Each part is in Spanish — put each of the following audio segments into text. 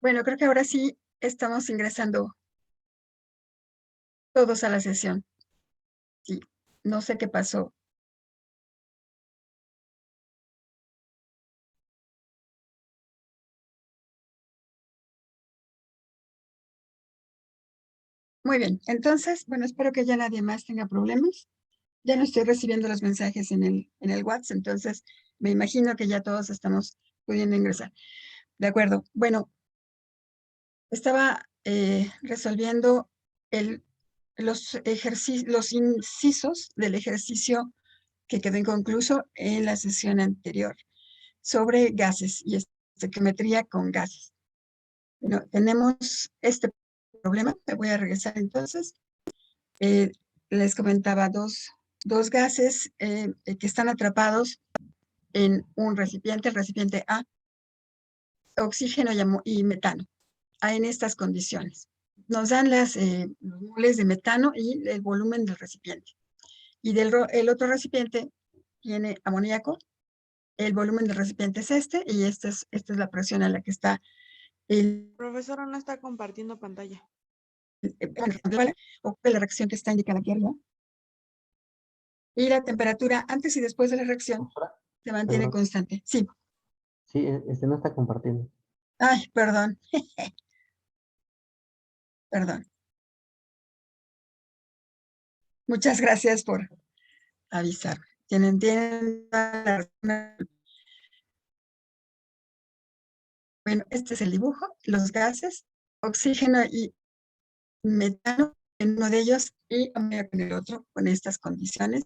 Bueno, creo que ahora sí estamos ingresando todos a la sesión. Sí, no sé qué pasó. Muy bien, entonces, bueno, espero que ya nadie más tenga problemas. Ya no estoy recibiendo los mensajes en el WhatsApp, entonces me imagino que ya todos estamos pudiendo ingresar. De acuerdo. Bueno, estaba resolviendo los incisos del ejercicio que quedó inconcluso en la sesión anterior sobre gases y estequiometría con gases. Bueno, tenemos este problema. Me voy a regresar entonces. Eh, Les comentaba dos gases que están atrapados en un recipiente, el recipiente A, oxígeno y metano, en estas condiciones. Nos dan los moles de metano y el volumen del recipiente. Y el otro recipiente tiene amoníaco, el volumen del recipiente es este, y esta es la presión a la que está el... Profesora, no está compartiendo pantalla. o la reacción que está indicada aquí arriba. Y la temperatura antes y después de la reacción se mantiene Perdón. constante. Sí. Sí, no está compartiendo. Ay, perdón. Perdón. Muchas gracias por avisar. Tienen la razón. Bueno, este es el dibujo. Los gases, oxígeno y metano en uno de ellos y amoníaco en el otro, con estas condiciones.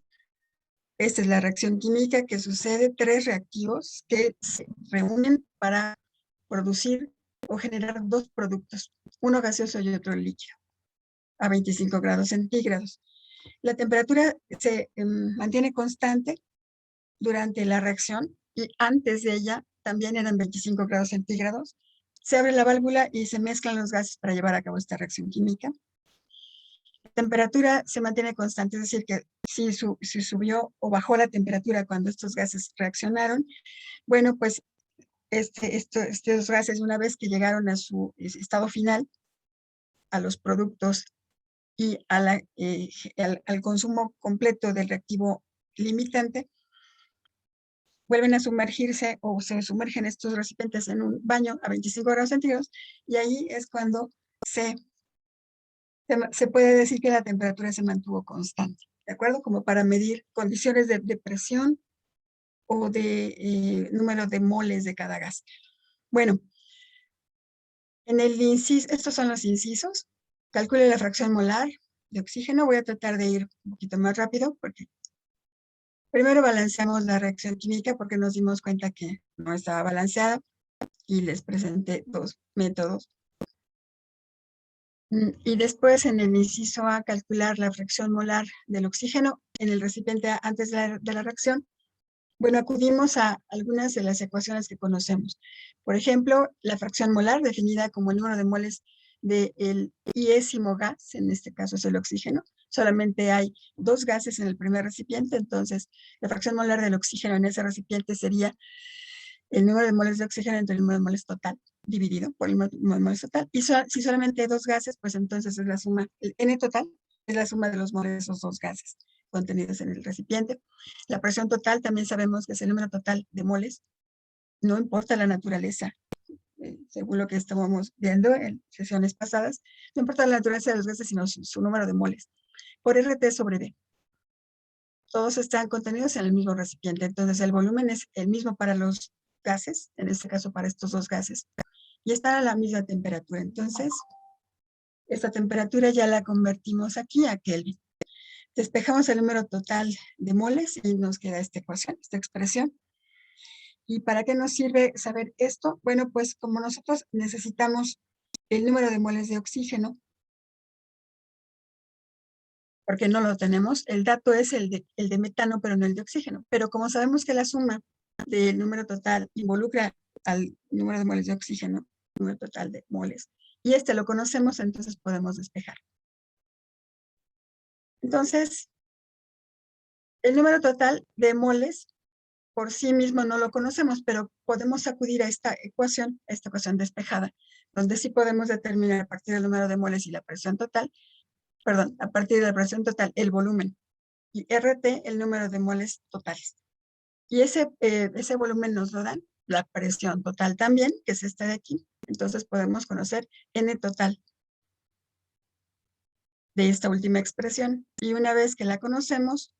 Esta es la reacción química que sucede, tres reactivos que se reúnen para producir o generar dos productos, uno gaseoso y otro líquido, a 25 grados centígrados. La temperatura se mantiene constante durante la reacción y antes de ella también eran 25 grados centígrados. Se abre la válvula y se mezclan los gases para llevar a cabo esta reacción química. La temperatura se mantiene constante, es decir, que si subió o bajó la temperatura cuando estos gases reaccionaron, bueno, pues estos gases, una vez que llegaron a su estado final, a los productos y al consumo completo del reactivo limitante, vuelven a sumergirse o se sumergen estos recipientes en un baño a 25 grados centígrados y ahí es cuando se puede decir que la temperatura se mantuvo constante, ¿de acuerdo? Como para medir condiciones de presión o de número de moles de cada gas. Bueno, estos son los incisos. Calcule la fracción molar de oxígeno. Voy a tratar de ir un poquito más rápido porque primero balanceamos la reacción química porque nos dimos cuenta que no estaba balanceada y les presenté dos métodos. Y después en el inciso A, calcular la fracción molar del oxígeno en el recipiente A antes de la reacción. Bueno, acudimos a algunas de las ecuaciones que conocemos. Por ejemplo, la fracción molar, definida como el número de moles del iésimo gas, en este caso es el oxígeno. Solamente hay dos gases en el primer recipiente, entonces la fracción molar del oxígeno en ese recipiente sería el número de moles de oxígeno entre el número de moles total, dividido por el número de moles total. Y si solamente hay dos gases, pues entonces es la suma, el N total es la suma de los moles de esos dos gases contenidos en el recipiente. La presión total también sabemos que es el número total de moles, no importa la naturaleza, según lo que estábamos viendo en sesiones pasadas, no importa la naturaleza de los gases, sino su número de moles, por RT sobre D. Todos están contenidos en el mismo recipiente, entonces el volumen es el mismo para los gases, en este caso para estos dos gases, y están a la misma temperatura. Entonces, esta temperatura ya la convertimos aquí a Kelvin. Despejamos el número total de moles y nos queda esta ecuación, esta expresión. ¿Y para qué nos sirve saber esto? Bueno, pues como nosotros necesitamos el número de moles de oxígeno, porque no lo tenemos, el dato es el de metano, pero no el de oxígeno. Pero como sabemos que la suma del número total involucra al número de moles de oxígeno, número total de moles, y este lo conocemos, entonces podemos despejar. Entonces, el número total de moles por sí mismo no lo conocemos, pero podemos acudir a esta ecuación despejada, donde sí podemos determinar a partir del número de moles y la presión total, perdón, a partir de la presión total, el volumen, y RT, el número de moles totales. Y ese volumen nos lo dan la presión total también, que es esta de aquí. Entonces podemos conocer N total de esta última expresión. Y una vez que la conocemos,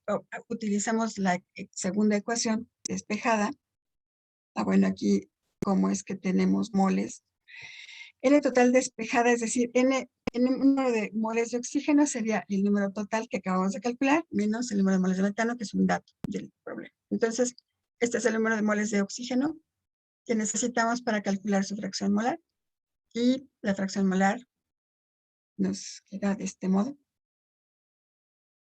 utilizamos la segunda ecuación despejada. Bueno, aquí, ¿cómo es que tenemos moles? N total despejada, es decir, N número de moles de oxígeno sería el número total que acabamos de calcular, menos el número de moles de metano, que es un dato del problema. Entonces, este es el número de moles de oxígeno que necesitamos para calcular su fracción molar. Y la fracción molar nos queda de este modo.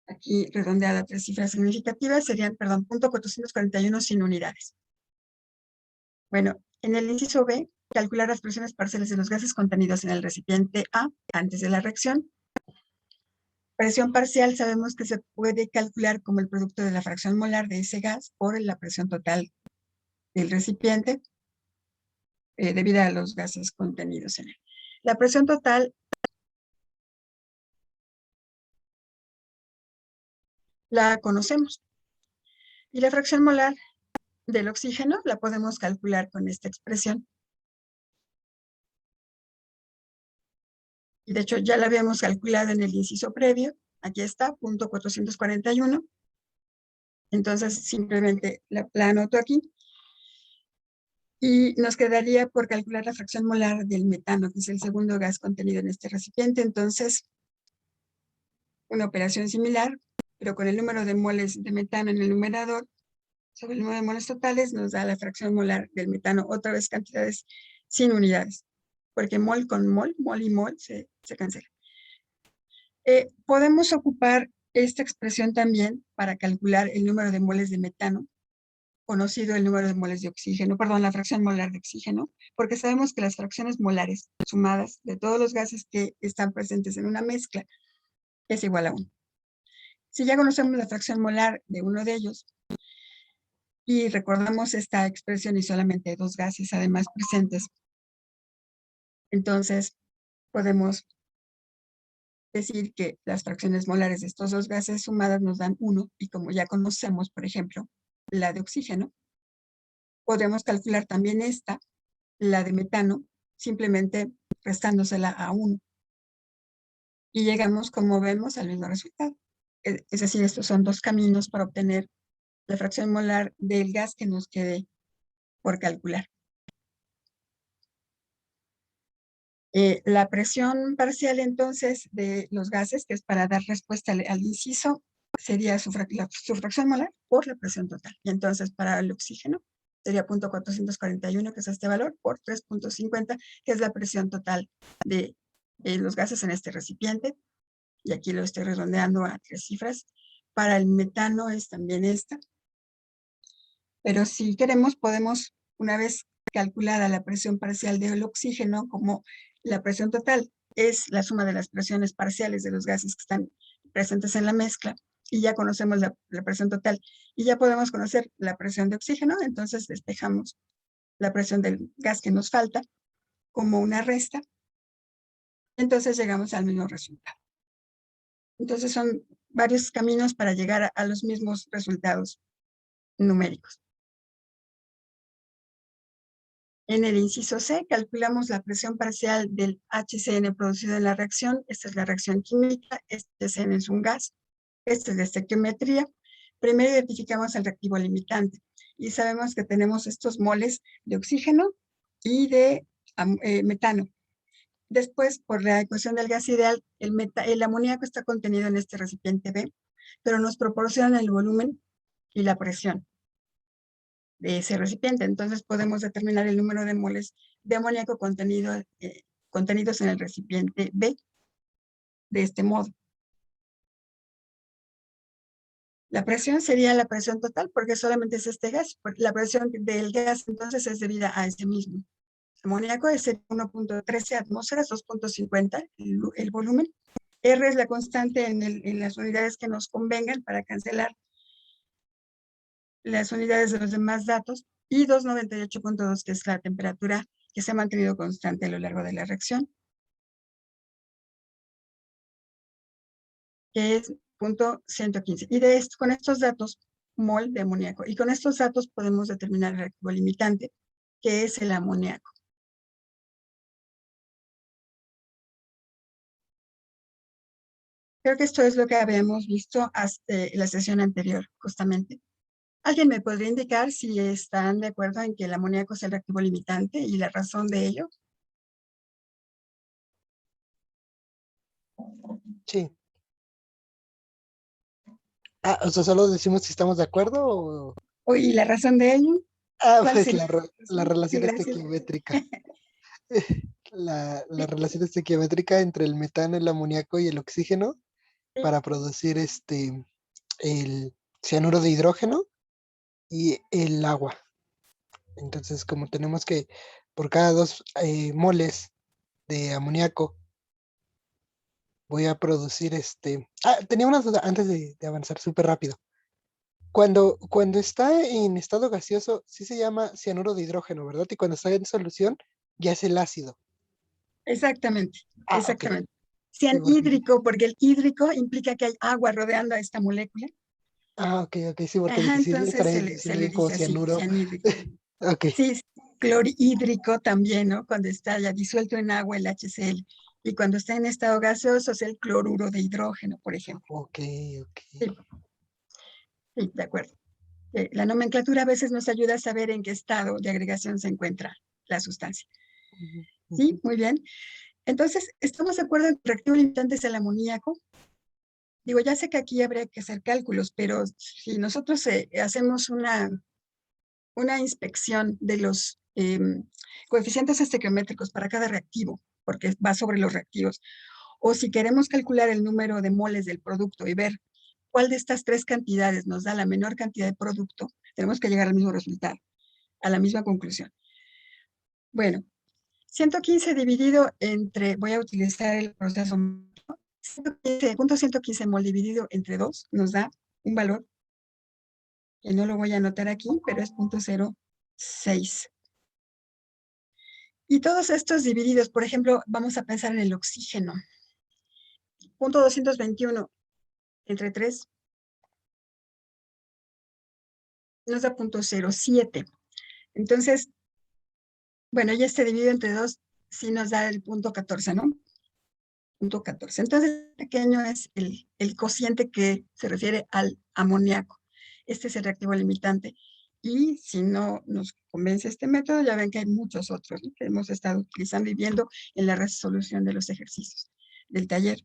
Aquí redondeada a 3 cifras significativas serían, perdón, 0.441 sin unidades. Bueno, en el inciso B, calcular las presiones parciales de los gases contenidos en el recipiente A antes de la reacción. Presión parcial sabemos que se puede calcular como el producto de la fracción molar de ese gas por la presión total del recipiente debido a los gases contenidos en él. La presión total la conocemos. Y la fracción molar del oxígeno la podemos calcular con esta expresión. Y de hecho ya la habíamos calculado en el inciso previo. Aquí está, 0.441. Entonces simplemente la anoto aquí. Y nos quedaría por calcular la fracción molar del metano, que es el segundo gas contenido en este recipiente. Entonces, una operación similar, pero con el número de moles de metano en el numerador sobre el número de moles totales nos da la fracción molar del metano, otra vez cantidades sin unidades, porque mol con mol y mol se cancela. Podemos ocupar esta expresión también para calcular el número de moles de metano, conocido el número de moles de oxígeno, perdón, la fracción molar de oxígeno, porque sabemos que las fracciones molares sumadas de todos los gases que están presentes en una mezcla es igual a 1. Si ya conocemos la fracción molar de uno de ellos y recordamos esta expresión y solamente hay 2 gases además presentes, entonces podemos decir que las fracciones molares de estos 2 gases sumadas nos dan 1, y como ya conocemos, por ejemplo, la de oxígeno, podemos calcular también esta, la de metano, simplemente restándosela a 1. Y llegamos, como vemos, al mismo resultado. Es decir, estos son 2 caminos para obtener la fracción molar del gas que nos quede por calcular. La presión parcial, entonces, de los gases, que es para dar respuesta al inciso, sería su fracción molar por la presión total. Y entonces, para el oxígeno, sería 0.441, que es este valor, por 3.50, que es la presión total de los gases en este recipiente. Y aquí lo estoy redondeando a 3 cifras. Para el metano es también esta. Pero si queremos, podemos, una vez calculada la presión parcial del oxígeno, como la presión total es la suma de las presiones parciales de los gases que están presentes en la mezcla, y ya conocemos la presión total, y ya podemos conocer la presión de oxígeno, entonces despejamos la presión del gas que nos falta como una resta, entonces llegamos al mismo resultado. Entonces son varios caminos para llegar a los mismos resultados numéricos. En el inciso C, calculamos la presión parcial del HCN producido en la reacción. Esta es la reacción química. Este HCN es un gas. Este es de estequiometría. Primero identificamos el reactivo limitante. Y sabemos que tenemos estos moles de oxígeno y de metano. Después, por la ecuación del gas ideal, el amoníaco está contenido en este recipiente B, pero nos proporciona el volumen y la presión de ese recipiente. Entonces podemos determinar el número de moles de amoníaco contenidos en el recipiente B de este modo. La presión sería la presión total porque solamente es este gas. La presión del gas entonces es debida a ese mismo amoníaco, es 1.13 atmósferas, 2.50 el volumen. R es la constante en las unidades que nos convengan para cancelar las unidades de los demás datos, y 298.2, que es la temperatura que se ha mantenido constante a lo largo de la reacción, que es punto 115. Y de esto, con estos datos, mol de amoníaco. Y con estos datos podemos determinar el reactivo limitante, que es el amoníaco. Creo que esto es lo que habíamos visto hasta la sesión anterior, justamente. ¿Alguien me podría indicar si están de acuerdo en que el amoníaco es el reactivo limitante y la razón de ello? Sí. Ah, o sea, solo decimos si estamos de acuerdo o... ¿Y la razón de ello? ¿Cuál Pues sería? la Sí, relación gracias. estequiométrica. La relación estequiométrica entre el metano, el amoníaco y el oxígeno para producir el cianuro de hidrógeno y el agua. Entonces, como tenemos que por cada 2 moles de amoníaco voy a producir tenía una duda antes de avanzar súper rápido. Cuando está en estado gaseoso, sí se llama cianuro de hidrógeno, ¿verdad? Y cuando está en solución, ya es el ácido. Exactamente, Ah, ok. exactamente. Sí, Sean porque, hídrico, porque el hídrico implica que hay agua rodeando a esta molécula. ok, sí, porque Ajá, dije, sí le entonces estaré se diciendo le bien como dice así, cianuro. cianhídrico. Ok, Sí, clorhídrico también, ¿no? Cuando está ya disuelto en agua el HCl. Y cuando está en estado gaseoso es el cloruro de hidrógeno, por ejemplo. ok. Sí, sí, de acuerdo. La nomenclatura a veces nos ayuda a saber en qué estado de agregación se encuentra la sustancia. Ujú, Sí, ujú. muy bien. Entonces, ¿estamos de acuerdo en que el reactivo limitante es el amoníaco? Digo, ya sé que aquí habría que hacer cálculos, pero si nosotros hacemos una inspección de los coeficientes estequiométricos para cada reactivo, porque va sobre los reactivos, o si queremos calcular el número de moles del producto y ver cuál de estas 3 cantidades nos da la menor cantidad de producto, tenemos que llegar al mismo resultado, a la misma conclusión. Bueno, 115 dividido entre, voy a utilizar el proceso, 115 mol dividido entre 2 nos da un valor que no lo voy a anotar aquí, pero es 0.06. Y todos estos divididos, por ejemplo, vamos a pensar en el oxígeno. 221 entre 3 nos da 0.07. Entonces, bueno, ya este dividido entre 2 sí nos da el 0.14, ¿no? 0.14. Entonces, pequeño es el cociente que se refiere al amoníaco. Este es el reactivo limitante. Y si no nos convence este método, ya ven que hay muchos otros, ¿no?, que hemos estado utilizando y viendo en la resolución de los ejercicios del taller.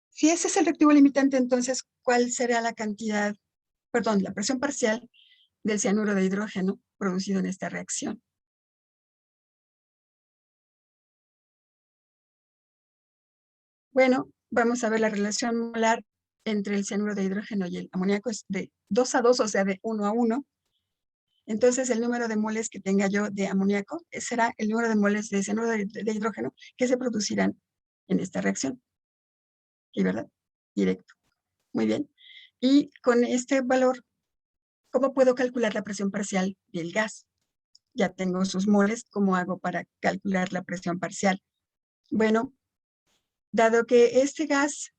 Si ese es el reactivo limitante, entonces, ¿cuál será la cantidad, perdón, la presión parcial del cianuro de hidrógeno producido en esta reacción? Bueno, vamos a ver la relación molar entre el cianuro de hidrógeno y el amoníaco es de 2 a 2, o sea, de 1 a 1. Entonces, el número de moles que tenga yo de amoníaco será el número de moles de cianuro de hidrógeno que se producirán en esta reacción. ¿Y verdad? Directo. Muy bien. Y con este valor, ¿cómo puedo calcular la presión parcial del gas? Ya tengo sus moles, ¿cómo hago para calcular la presión parcial? Bueno, dado que este gas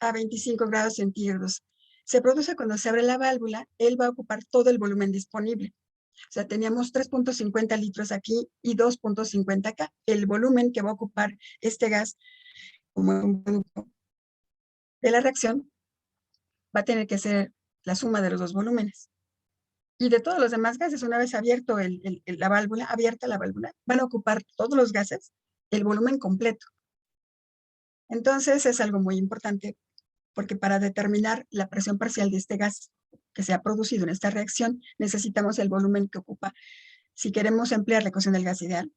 a 25 grados centígrados se produce cuando se abre la válvula, él va a ocupar todo el volumen disponible. O sea, teníamos 3.50 litros aquí y 2.50 acá. El volumen que va a ocupar este gas como un producto de la reacción va a tener que ser la suma de los dos volúmenes. Y de todos los demás gases, una vez abierto abierta la válvula, van a ocupar todos los gases el volumen completo. Entonces es algo muy importante porque para determinar la presión parcial de este gas que se ha producido en esta reacción, necesitamos el volumen que ocupa. Si queremos emplear la ecuación del gas ideal,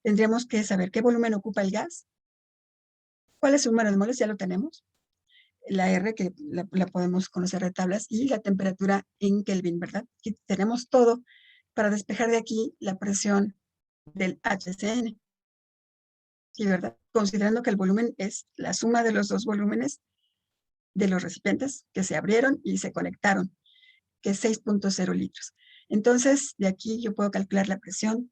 tendríamos que saber qué volumen ocupa el gas, cuál es su número de moles, ya lo tenemos, la R, que la podemos conocer de tablas, y la temperatura en Kelvin, ¿verdad? Y tenemos todo para despejar de aquí la presión del HCN, ¿sí, verdad? Considerando que el volumen es la suma de los dos volúmenes de los recipientes que se abrieron y se conectaron, que es 6.0 litros. Entonces, de aquí yo puedo calcular la presión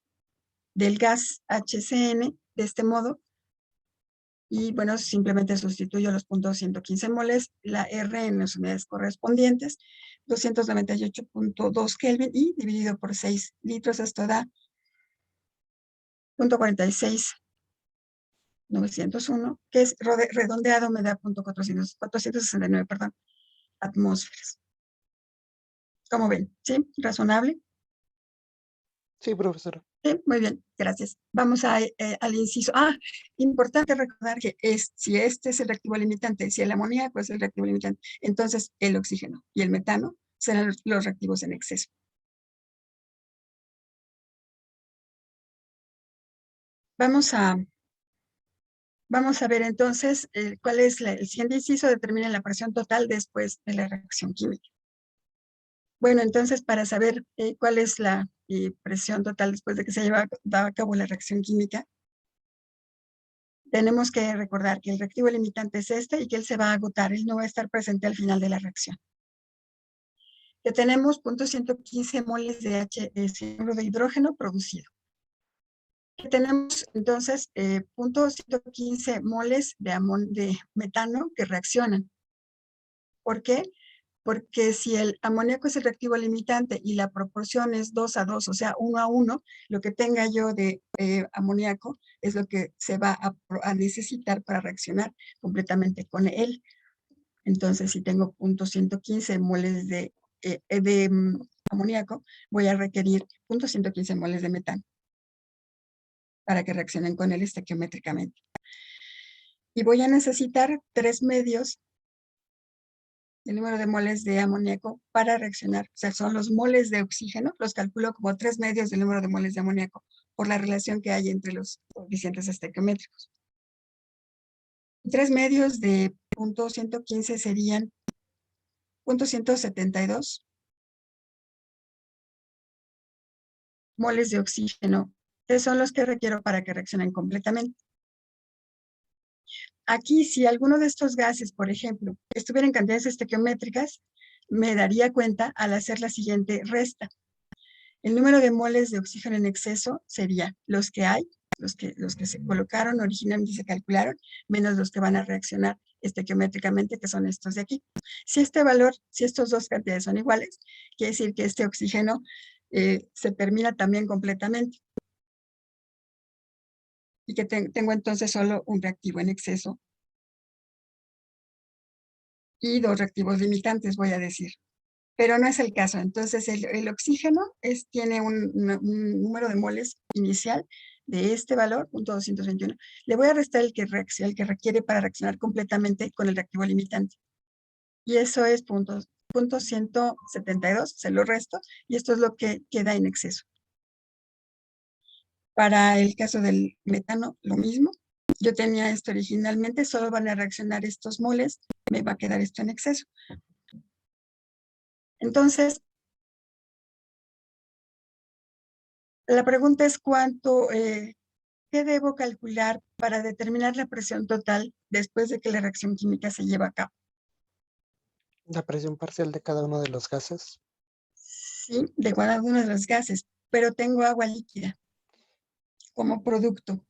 del gas HCN de este modo. Y bueno, simplemente sustituyo los puntos 115 moles, la R en las unidades correspondientes, 298.2 Kelvin y dividido por 6 litros, esto da 0.46901, que es redondeado, me da 469, perdón, atmósferas. ¿Cómo ven? ¿Sí? ¿Razonable? Sí, profesora. Sí, muy bien, gracias. Vamos al inciso. Importante recordar que si este es el reactivo limitante, si el amoníaco es el reactivo limitante, entonces el oxígeno y el metano serán los reactivos en exceso. Vamos a ver entonces cuál es el siguiente inciso, determina la presión total después de la reacción química. Bueno, entonces para saber cuál es la presión total después de que se lleva a cabo la reacción química, tenemos que recordar que el reactivo limitante es este y que él se va a agotar, él no va a estar presente al final de la reacción. Que tenemos 0.115 moles de cianuro de hidrógeno producido. Que tenemos entonces 0.115 moles de metano que reaccionan. ¿Por qué? Porque si el amoníaco es el reactivo limitante y la proporción es 2:2, o sea, 1:1, lo que tenga yo de amoníaco es lo que se va a necesitar para reaccionar completamente con él. Entonces, si tengo 0.115 moles de amoníaco, voy a requerir 0.115 moles de metano para que reaccionen con él estequiométricamente. Y voy a necesitar 3 medios el número de moles de amoníaco para reaccionar. O sea, son los moles de oxígeno, los calculo como 3 medios del número de moles de amoníaco por la relación que hay entre los coeficientes estequiométricos. 3 medios de 0.115 serían 0.172 moles de oxígeno, que son los que requiero para que reaccionen completamente. Aquí, si alguno de estos gases, por ejemplo, estuviera en cantidades estequiométricas, me daría cuenta al hacer la siguiente resta. El número de moles de oxígeno en exceso sería los que hay, los que se colocaron originalmente y se calcularon, menos los que van a reaccionar estequiométricamente, que son estos de aquí. Si este valor, si estos dos cantidades son iguales, quiere decir que este oxígeno se termina también completamente. Y que tengo entonces solo un reactivo en exceso y 2 reactivos limitantes, voy a decir. Pero no es el caso. Entonces, el oxígeno tiene un número de moles inicial de este valor, 0.221. Le voy a restar el que requiere para reaccionar completamente con el reactivo limitante. Y eso es 0.172, se lo resto, y esto es lo que queda en exceso. Para el caso del metano, lo mismo. Yo tenía esto originalmente, solo van a reaccionar estos moles, me va a quedar esto en exceso. Entonces, la pregunta es ¿qué debo calcular para determinar la presión total después de que la reacción química se lleva a cabo? La presión parcial de cada uno de los gases. Sí, de cada uno de los gases, pero tengo agua líquida como producto.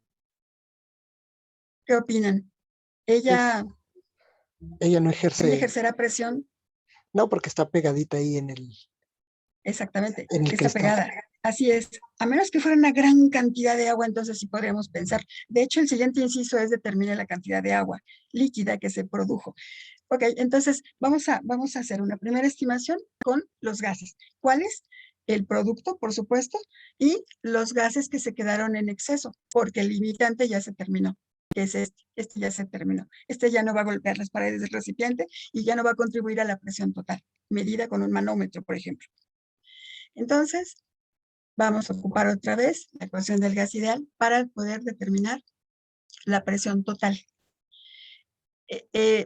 ¿Qué opinan? ¿Ella Ella no ejerce, ejercerá presión? no, porque está pegadita ahí Exactamente, en el está cristal. pegada. Así es. A menos que fuera una gran cantidad de agua, entonces sí podríamos pensar. De hecho, el siguiente inciso es determinar la cantidad de agua líquida que se produjo. Ok, entonces vamos a hacer una primera estimación con los gases. ¿Cuáles? El producto, por supuesto, y los gases que se quedaron en exceso, porque el limitante ya se terminó, que es este ya se terminó. Este ya no va a golpear las paredes del recipiente y ya no va a contribuir a la presión total, medida con un manómetro, por ejemplo. Entonces, vamos a ocupar otra vez la ecuación del gas ideal para poder determinar la presión total.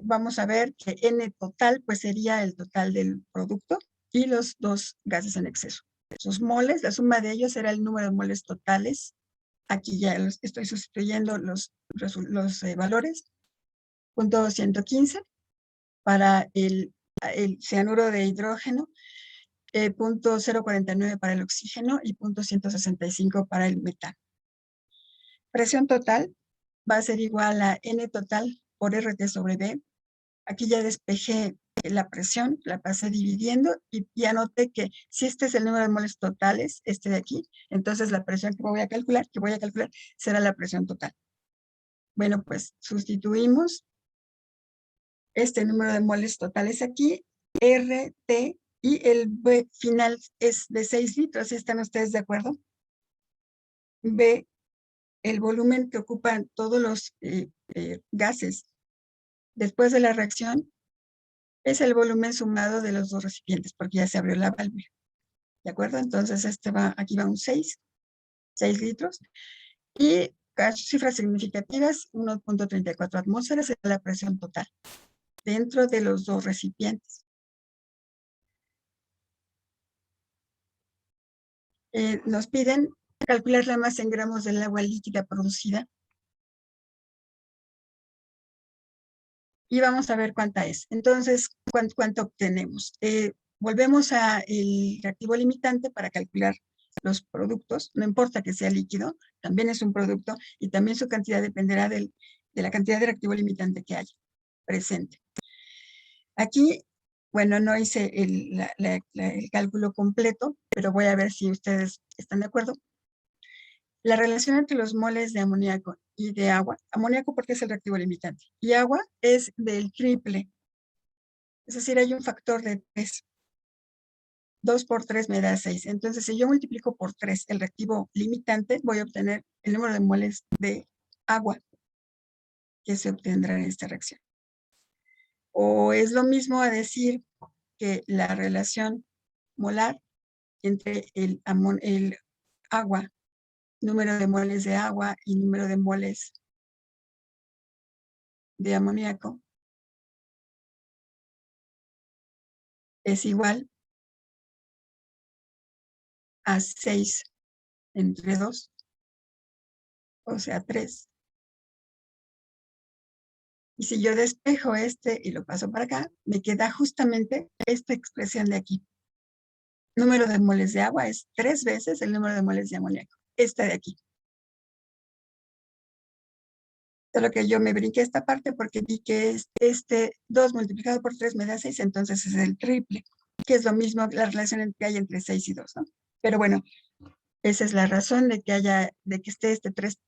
Vamos a ver que N total pues sería el total del producto y los dos gases en exceso. Sus moles, la suma de ellos será el número de moles totales. Aquí ya estoy sustituyendo los valores. 0.115 para el cianuro de hidrógeno, 0.049 para el oxígeno y 0.165 para el metano. Presión total va a ser igual a N total por RT sobre B. Aquí ya despejé la presión, la pasé dividiendo y anoté que si este es el número de moles totales, este de aquí, entonces la presión que voy a calcular será la presión total. Bueno, pues sustituimos este número de moles totales aquí, RT, y el B final es de 6 litros. ¿Están ustedes de acuerdo? B, el volumen que ocupan todos los gases después de la reacción, es el volumen sumado de los dos recipientes, porque ya se abrió la válvula. ¿De acuerdo? Entonces aquí va un 6 litros. Y cifras significativas, 1.34 atmósferas es la presión total dentro de los dos recipientes. Nos piden calcular la masa en gramos del agua líquida producida. Y vamos a ver cuánta es. Entonces, ¿cuánto obtenemos? Volvemos al reactivo limitante para calcular los productos. No importa que sea líquido, también es un producto y también su cantidad dependerá de la cantidad de reactivo limitante que haya presente. Aquí, bueno, no hice el cálculo completo, pero voy a ver si ustedes están de acuerdo. La relación entre los moles de amoníaco y de agua, amoníaco porque es el reactivo limitante, y agua es del triple. Es decir, hay un factor de 3. 2 por 3 me da 6. Entonces, si yo multiplico por 3 el reactivo limitante, voy a obtener el número de moles de agua que se obtendrá en esta reacción. O es lo mismo a decir que la relación molar entre el agua, número de moles de agua y número de moles de amoníaco es igual a 6 entre 2, o sea 3. Y si yo despejo este y lo paso para acá, me queda justamente esta expresión de aquí. Número de moles de agua es 3 veces el número de moles de amoníaco. Esta de aquí. Solo que yo me brinqué esta parte porque vi que este 2 multiplicado por 3 me da 6, entonces es el triple, que es lo mismo la relación que hay entre 6 y 2, ¿no? Pero bueno, esa es la razón de que esté este 3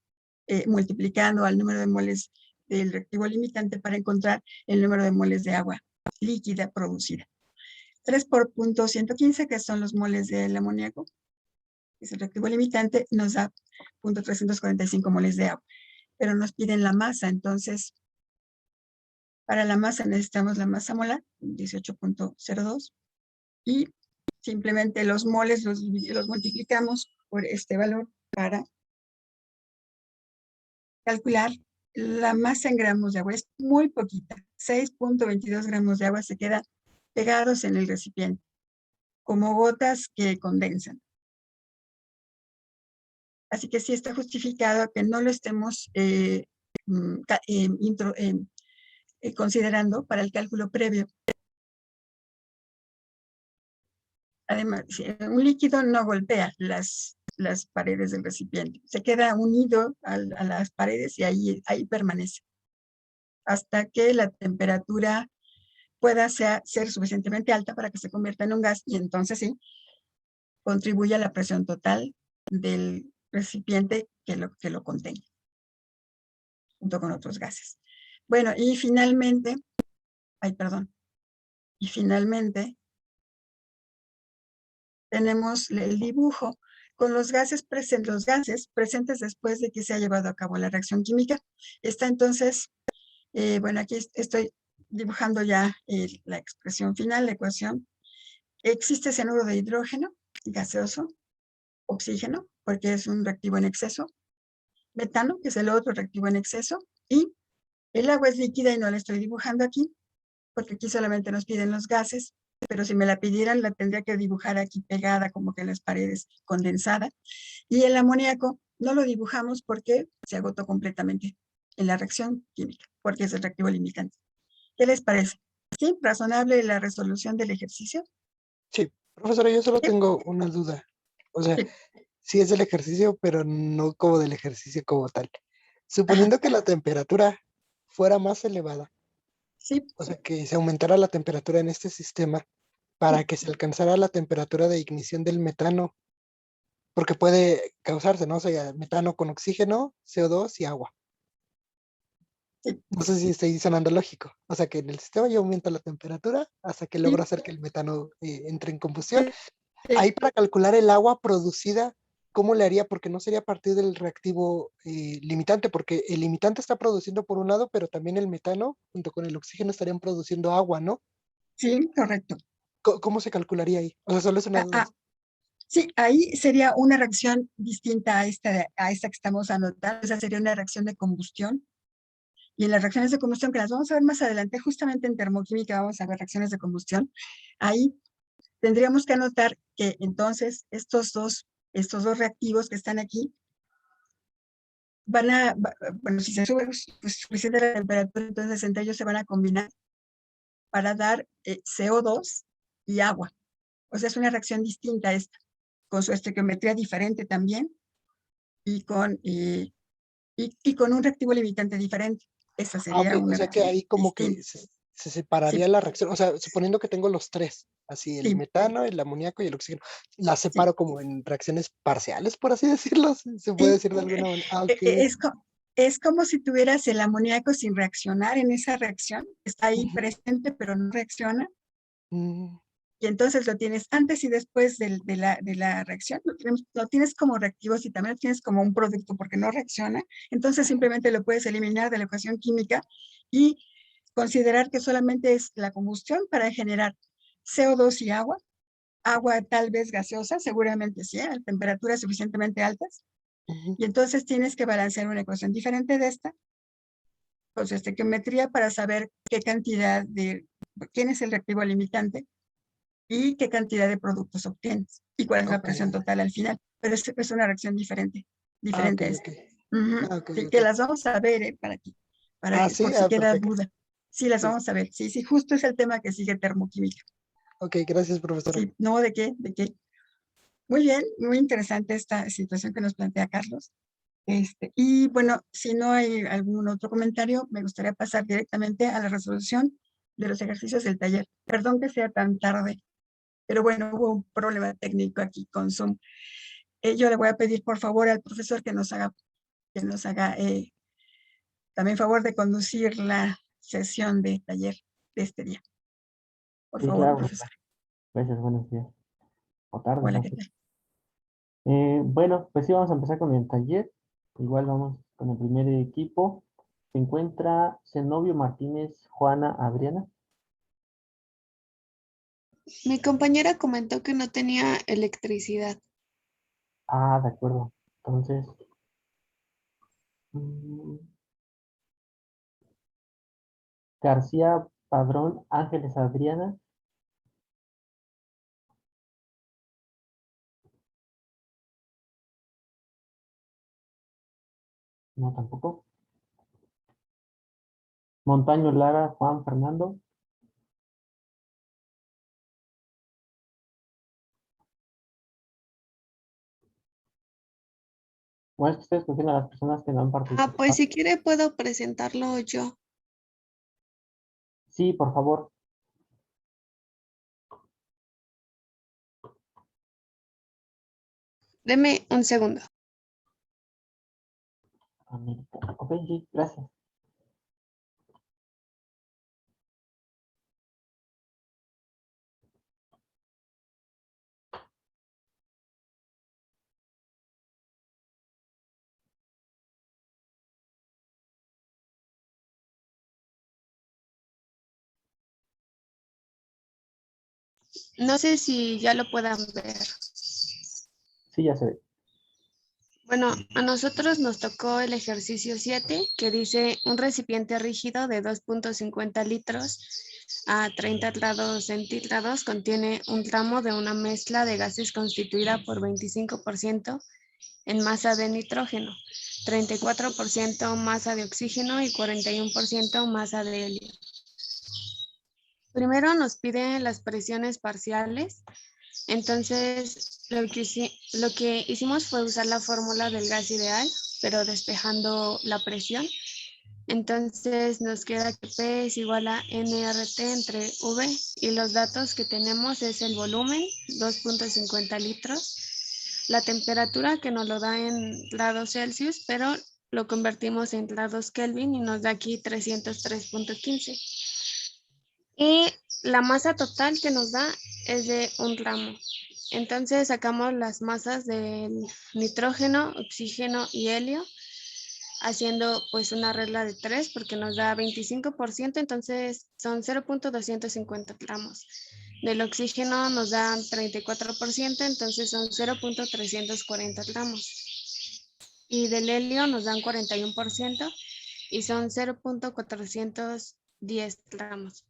multiplicando al número de moles del reactivo limitante para encontrar el número de moles de agua líquida producida. 3 por 0.115, que son los moles del amoníaco, que es el reactivo limitante, nos da 0.345 moles de agua. Pero nos piden la masa, entonces, para la masa necesitamos la masa molar, 18.02, y simplemente los moles los multiplicamos por este valor para calcular la masa en gramos de agua. Es muy poquita, 6.22 gramos de agua se quedan pegados en el recipiente, como gotas que condensan. Así que sí está justificado que no lo estemos considerando para el cálculo previo. Además, un líquido no golpea las paredes del recipiente. Se queda unido a las paredes y ahí permanece hasta que la temperatura pueda ser suficientemente alta para que se convierta en un gas y entonces sí, contribuye a la presión total del recipiente que lo contenga, junto con otros gases. Bueno, y finalmente, tenemos el dibujo con los gases presentes después de que se ha llevado a cabo la reacción química. Está entonces, bueno, aquí estoy dibujando ya la expresión final, la ecuación. Existe cianuro de hidrógeno gaseoso, oxígeno, porque es un reactivo en exceso, metano, que es el otro reactivo en exceso, y el agua es líquida y no la estoy dibujando aquí, porque aquí solamente nos piden los gases, pero si me la pidieran la tendría que dibujar aquí pegada como que en las paredes, condensada. Y el amoníaco no lo dibujamos porque se agotó completamente en la reacción química, porque es el reactivo limitante. ¿Qué les parece? ¿Sí? ¿Razonable la resolución del ejercicio? Sí, profesora, yo solo Sí. tengo una duda. O sea, Sí. sí es del ejercicio, pero no como del ejercicio como tal. Ajá. Suponiendo que la temperatura fuera más elevada, Sí, o sea, que se aumentara la temperatura en este sistema para sí, que se alcanzara la temperatura de ignición del metano, porque puede causarse, ¿no? O sea, metano con oxígeno, CO2 y agua. sí, No sé si estoy sonando lógico. O sea, que en el sistema yo aumento la temperatura hasta que logro sí, hacer que el metano entre en combustión. sí, sí. Ahí para calcular el agua producida, ¿cómo le haría? Porque no sería a partir del reactivo limitante, porque el limitante está produciendo por un lado, pero también el metano junto con el oxígeno estarían produciendo agua, ¿no? Sí, correcto. ¿Cómo se calcularía ahí? O sea, solo es una Ah, duda. ah, sí, ahí sería una reacción distinta a esta que estamos anotando. Esa sería una reacción de combustión. Y en las reacciones de combustión, que las vamos a ver más adelante, justamente en termoquímica vamos a ver reacciones de combustión. Ahí tendríamos que anotar que entonces estos dos reactivos que están aquí bueno, si se sube pues, suficiente la temperatura, entonces entre ellos se van a combinar para dar CO2 y agua. O sea, es una reacción distinta esta, con su estequiometría diferente también y con un reactivo limitante diferente. Esa Ah, ok. sería O una sea que reacción ahí como que distinta. se separaría Sí, la reacción. O sea, suponiendo que tengo los tres, así el sí, metano, el amoníaco y el oxígeno, las sí, separo como en reacciones parciales, por así decirlo. ¿Se puede sí. decir de alguna manera? Ah, E- ok. e- Es, co- es como si tuvieras el amoníaco sin reaccionar en esa reacción. Está ahí Ujú. presente, pero no reacciona. Mm, Y entonces lo tienes antes y después de la reacción. Lo tienes como reactivos y también lo tienes como un producto porque no reacciona. Entonces simplemente lo puedes eliminar de la ecuación química y considerar que solamente es la combustión para generar CO2 y agua. Agua tal vez gaseosa, seguramente sí, a temperaturas suficientemente altas. ujú. Y entonces tienes que balancear una ecuación diferente de esta, con su estequiometría para saber quién es el reactivo limitante y qué cantidad de productos obtienes y cuál es la Ok. presión total al final. Pero es una reacción Ah, ok, diferente a ok. esta. Ujú. Ah, ok, Sí, ok. que las vamos a ver, Ah, sí, por si queda perfecto. duda. Sí, las Sí. vamos a ver. Sí, sí, justo es el tema que sigue termoquímica. Ok, gracias, profesora. Sí, no, ¿de qué? ¿De qué? Muy bien, muy interesante esta situación que nos plantea Carlos. Y bueno, si no hay algún otro comentario, me gustaría pasar directamente a la resolución de los ejercicios del taller. Perdón que sea tan tarde, pero bueno, hubo un problema técnico aquí con Zoom. Yo le voy a pedir por favor al profesor que nos haga también favor de conducir la sesión de taller de este día. Por Sí, favor, claro, profesor. profesor. Gracias, buenos días. O tardes, Hola, no ¿qué sé. tal? Bueno, pues sí, vamos a empezar con el taller. Igual vamos con el primer equipo. Se encuentra Zenobio Martínez, Juana, Adriana. Mi compañera comentó que no tenía electricidad. Ah, de acuerdo. Entonces, mm, García Padrón, Ángeles, Adriana. No, tampoco. Montaño Lara, Juan Fernando. Bueno, es que estoy escogiendo a las personas que no han Ah, pues participado. si quiere puedo presentarlo yo. Sí, por favor. Deme un segundo. América. Ok, sí, gracias. No sé si ya lo puedan ver. Sí, ya se ve. Bueno, a nosotros nos tocó el ejercicio 7, que dice un recipiente rígido de 2.50 litros a 30 grados centígrados contiene un tramo de una mezcla de gases constituida por 25% en masa de nitrógeno, 34% masa de oxígeno y 41% masa de helio. Primero nos piden las presiones parciales. Entonces, lo que hicimos fue usar la fórmula del gas ideal, pero despejando la presión. Entonces, nos queda que P es igual a nRT entre V, y los datos que tenemos es el volumen, 2.50 litros, la temperatura que nos lo da en grados Celsius, pero lo convertimos en grados Kelvin y nos da aquí 303.15. Y la masa total que nos da es de 1 gramo. Entonces sacamos las masas del nitrógeno, oxígeno y helio, haciendo pues una regla de 3 porque nos da 25%, entonces son 0.250 gramos. Del oxígeno nos dan 34%, entonces son 0.340 gramos. Y del helio nos dan 41% y son 0.410 gramos.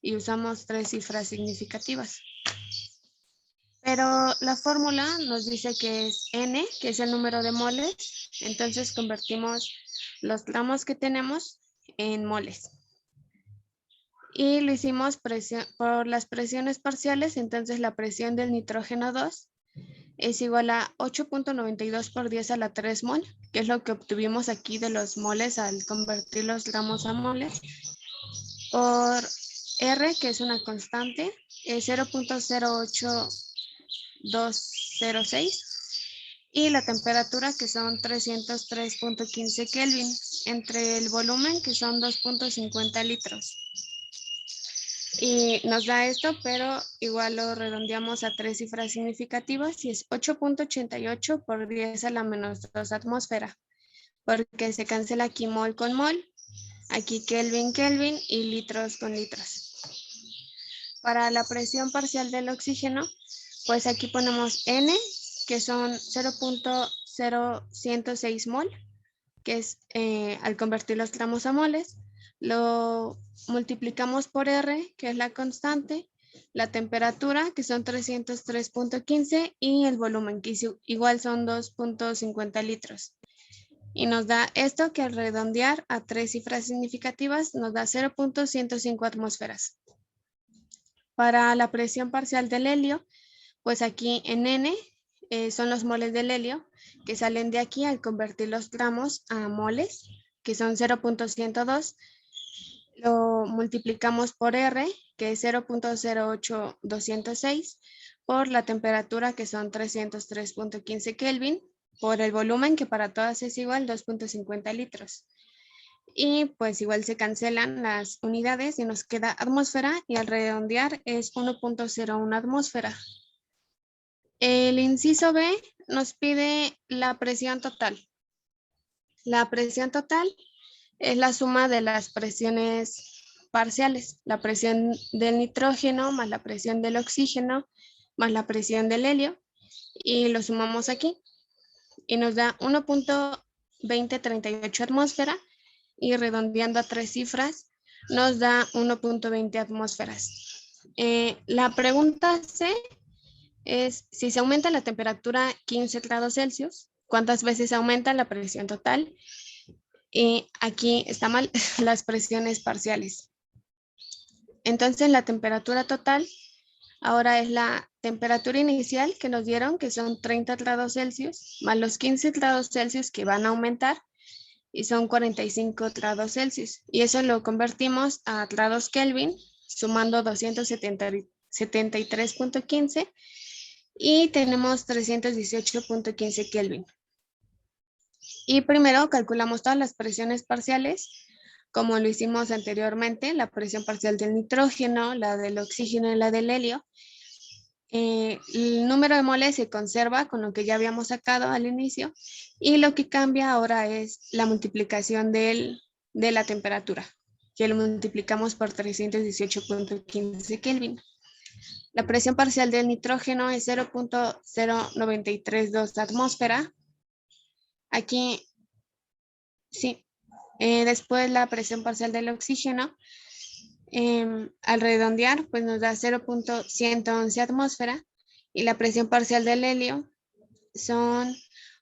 Y usamos 3 cifras significativas. Pero la fórmula nos dice que es N, que es el número de moles, entonces convertimos los gramos que tenemos en moles. Y lo hicimos por las presiones parciales, entonces la presión del nitrógeno 2 es igual a 8.92 por 10 a la 3 mol, que es lo que obtuvimos aquí de los moles al convertir los gramos a moles, por R, que es una constante, es 0.08206, y la temperatura, que son 303.15 Kelvin, entre el volumen, que son 2.50 litros. Y nos da esto, pero igual lo redondeamos a 3 cifras significativas y es 8.88 por 10 a la menos 2 atmósfera, porque se cancela aquí mol con mol, aquí Kelvin, Kelvin y litros con litros. Para la presión parcial del oxígeno, pues aquí ponemos N, que son 0.0106 mol, que es al convertir los gramos a moles, lo multiplicamos por R, que es la constante, la temperatura, que son 303.15, y el volumen, que igual son 2.50 litros. Y nos da esto, que al redondear a 3 cifras significativas nos da 0.105 atmósferas. Para la presión parcial del helio, pues aquí en N son los moles del helio que salen de aquí al convertir los gramos a moles, que son 0.102. Lo multiplicamos por R, que es 0.08206, por la temperatura, que son 303.15 Kelvin, por el volumen, que para todas es igual, 2.50 litros. Y pues igual se cancelan las unidades y nos queda atmósfera, y al redondear es 1.01 atmósfera. El inciso B nos pide la presión total. La presión total es la suma de las presiones parciales, la presión del nitrógeno más la presión del oxígeno más la presión del helio, y lo sumamos aquí y nos da 1.2038 atmósfera, y redondeando a 3 cifras nos da 1.20 atmósferas. La pregunta C es: si se aumenta la temperatura 15 grados Celsius, ¿cuántas veces aumenta la presión total? Y aquí está mal, las presiones parciales. Entonces la temperatura total ahora es la temperatura inicial que nos dieron, que son 30 grados Celsius, más los 15 grados Celsius que van a aumentar, y son 45 grados Celsius. Y eso lo convertimos a grados Kelvin, sumando 273.15, y tenemos 318.15 Kelvin. Y primero calculamos todas las presiones parciales, como lo hicimos anteriormente, la presión parcial del nitrógeno, la del oxígeno y la del helio. El número de moles se conserva con lo que ya habíamos sacado al inicio, y lo que cambia ahora es la multiplicación de la temperatura, que lo multiplicamos por 318.15 Kelvin. La presión parcial del nitrógeno es 0.0932 atmósfera. Aquí, sí. Después la presión parcial del oxígeno, al redondear, pues nos da 0.111 atmósfera, y la presión parcial del helio son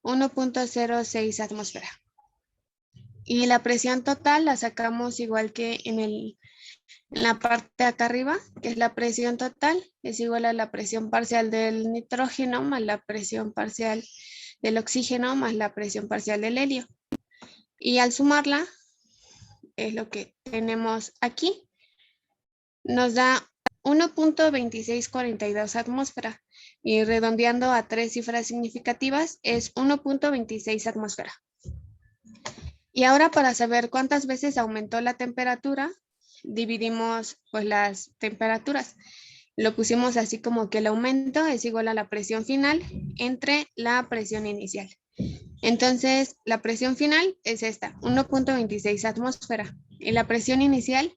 1.06 atmósfera. Y la presión total la sacamos igual que en el En la parte de acá arriba, que es la presión total, es igual a la presión parcial del nitrógeno más la presión parcial del oxígeno más la presión parcial del helio. Y al sumarla, es lo que tenemos aquí, nos da 1.2642 atmósfera. Y redondeando a 3 cifras significativas, es 1.26 atmósfera. Y ahora para saber cuántas veces aumentó la temperatura, dividimos pues las temperaturas. Lo pusimos así como que el aumento es igual a la presión final entre la presión inicial. Entonces, la presión final es esta, 1.26 atmósfera. Y la presión inicial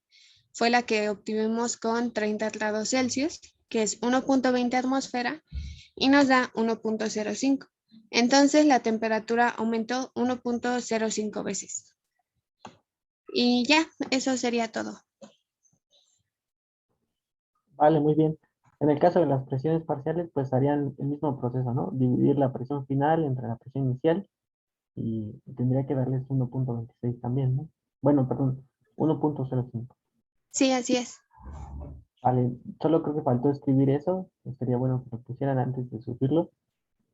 fue la que obtuvimos con 30 grados Celsius, que es 1.20 atmósfera, y nos da 1.05. Entonces, la temperatura aumentó 1.05 veces. Y ya, eso sería todo. Vale, muy bien. En el caso de las presiones parciales, pues harían el mismo proceso, ¿no? Dividir la presión final entre la presión inicial y tendría que darles 1.26 también, ¿no? Bueno, perdón, 1.05. Sí, así es. Vale, solo creo que faltó escribir eso. Sería bueno que lo pusieran antes de subirlo.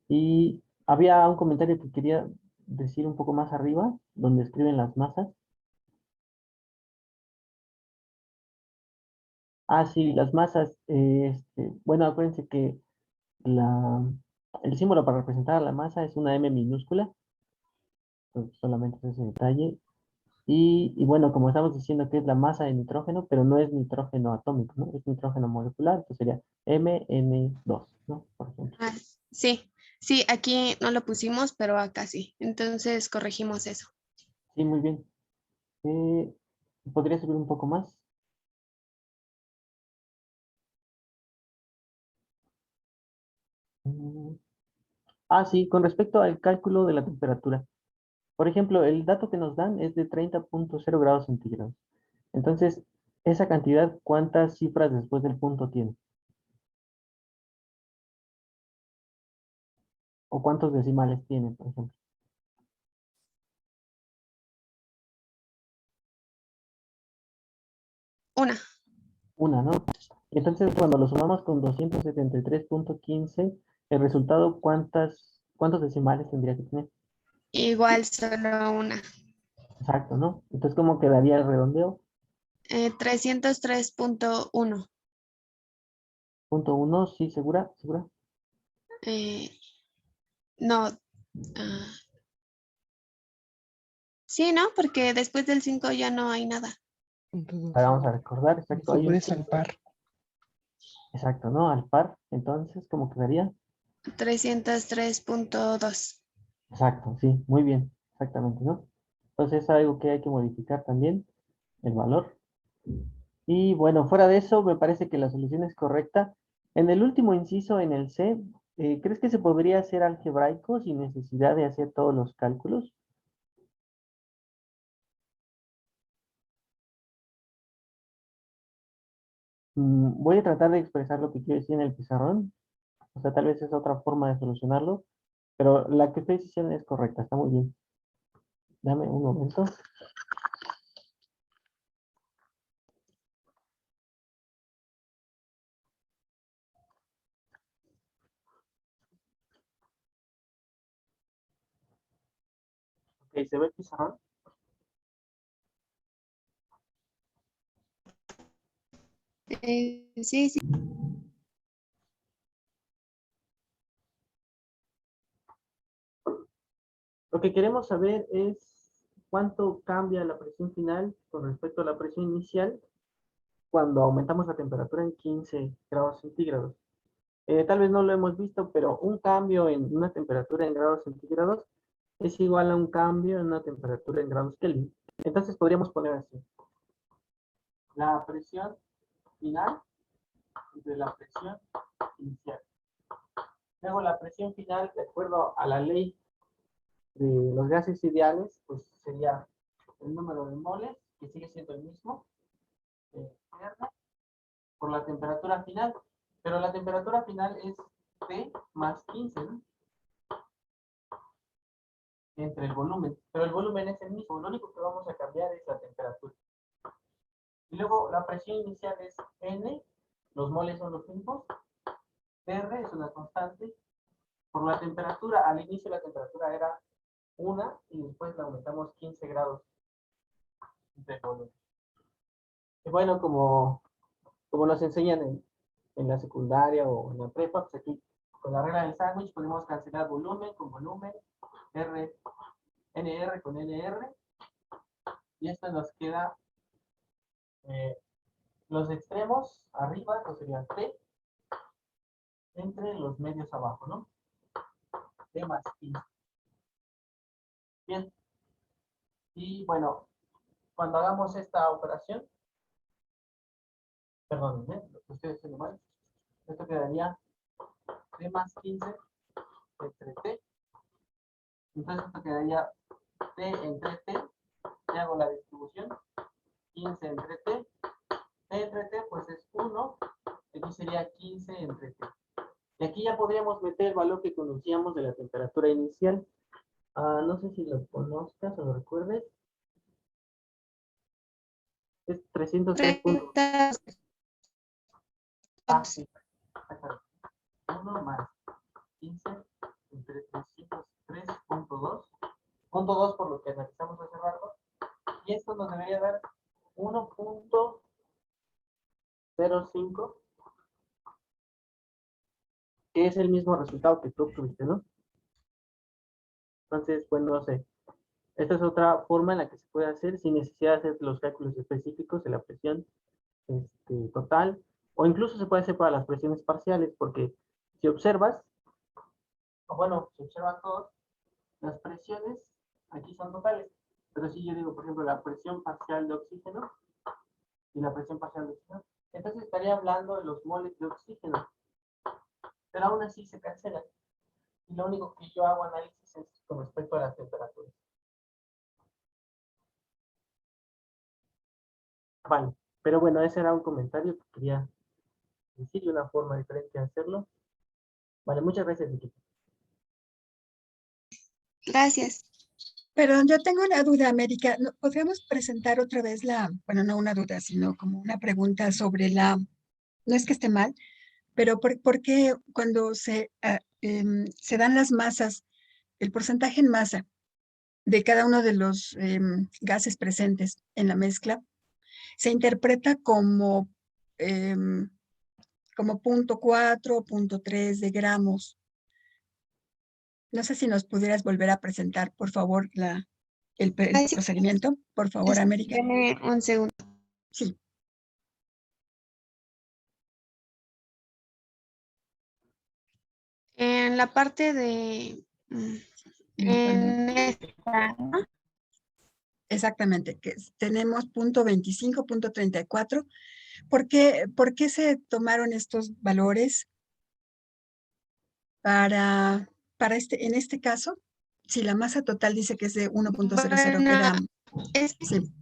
Y había un comentario que quería decir un poco más arriba, donde escriben las masas. Ah, sí, las masas. Bueno, acuérdense que el símbolo para representar a la masa es una M minúscula. Pues solamente es ese detalle. Y bueno, como estamos diciendo que es la masa de nitrógeno, pero no es nitrógeno atómico, ¿no? Es nitrógeno molecular, entonces sería MN2, ¿no? Por ejemplo. Ah, sí, sí, aquí no lo pusimos, pero acá sí. Entonces corregimos eso. Sí, muy bien. Eh, ¿Podría subir un poco más? Mm, Ah, sí, con respecto al cálculo de la temperatura. Por ejemplo, el dato que nos dan es de 30.0 grados centígrados. Entonces, esa cantidad, ¿cuántas cifras después del punto tiene? ¿O cuántos decimales tiene, por ejemplo? Una, Una, ¿no? Entonces, cuando lo sumamos con 273.15, el resultado, ¿cuántos decimales tendría que tener? igual solo una. Exacto, ¿no? Entonces, ¿cómo quedaría el redondeo? 303.1. Punto uno, sí, segura, segura. Eh, no, sí, ¿no? Porque después del 5 ya no hay nada. Ahora vamos a recordar, exacto, Lo hay un pones al 5. par. Exacto, ¿no? Al par, entonces, ¿cómo quedaría? 303.2. Exacto, sí, muy bien, exactamente, ¿no? Entonces es algo que hay que modificar también, el valor. Y bueno, fuera de eso, me parece que la solución es correcta. En el último inciso, en el C, ¿crees que se podría hacer algebraico sin necesidad de hacer todos los cálculos? Voy a tratar de expresar lo que quiero decir en el pizarrón. O sea, tal vez es otra forma de solucionarlo, pero la que estoy diciendo es correcta, está muy bien. Dame un momento. Ok, ¿se ve el pizarrón? Sí, sí. Lo que queremos saber es cuánto cambia la presión final con respecto a la presión inicial cuando aumentamos la temperatura en 15 grados centígrados. Tal vez no lo hemos visto, pero un cambio en una temperatura en grados centígrados es igual a un cambio en una temperatura en grados Kelvin. Entonces podríamos poner así. La presión final entre la presión inicial. Luego la presión final, de acuerdo a la ley de los gases ideales, pues sería el número de moles, que sigue siendo el mismo, por la temperatura final. Pero la temperatura final es T más 15, ¿no? Entre el volumen. Pero el volumen es el mismo. Lo único que vamos a cambiar es la temperatura. Y luego la presión inicial es N, los moles son los mismos, R es una constante. Por la temperatura, al inicio la temperatura era 1 y después la aumentamos 15 grados de volumen. Y bueno, como nos enseñan en la secundaria o en la prepa, pues aquí con la regla del sándwich podemos cancelar volumen con volumen, NR con NR, y esto nos queda los extremos arriba, que serían T, entre los medios abajo, ¿no? T más I. Bien. Y bueno, cuando hagamos esta operación, perdón, lo estoy haciendo mal, esto quedaría T más 15 entre T. Entonces esto quedaría T entre T, y hago la distribución, 15 entre T, T entre T pues es 1, aquí sería 15 entre T. Y aquí ya podríamos meter el valor que conocíamos de la temperatura inicial. No sé si lo conozcas o lo recuerdes. Es 306. 30. Sí. 1 más 15 entre 303.2. Punto 2 por lo que analizamos hace rato. Y esto nos debería dar 1.05, que es el mismo resultado que tú obtuviste, ¿no? Entonces, pues no sé. Esta es otra forma en la que se puede hacer sin necesidad de hacer los cálculos específicos de la presión total, o incluso se puede hacer para las presiones parciales, porque si observas, o bueno, si observan todos, las presiones aquí son totales, pero si yo digo, por ejemplo, la presión parcial de oxígeno y la presión parcial de oxígeno, entonces estaría hablando de los moles de oxígeno, pero aún así se cancelan, y lo único que yo hago análisis es con respecto a las temperaturas. Vale, pero bueno, ese era un comentario que quería decir y una forma diferente de hacerlo. Vale, muchas gracias, equipo. Gracias. Pero yo tengo una duda, América. ¿Podríamos presentar otra vez bueno, no una duda, sino como una pregunta sobre no es que esté mal, pero ¿por qué cuando se dan las masas, el porcentaje en masa de cada uno de los gases presentes en la mezcla, se interpreta como 0.4, 0.3 de gramos? No sé si nos pudieras volver a presentar, por favor, el procedimiento. Por favor, América. Deme un segundo. Sí. En la parte de... en esta, ¿no? Exactamente, que tenemos 0.25, 0.34. ¿Por qué se tomaron estos valores en este caso? Si la masa total dice que es de 1.00 Bueno, gramos. Sí.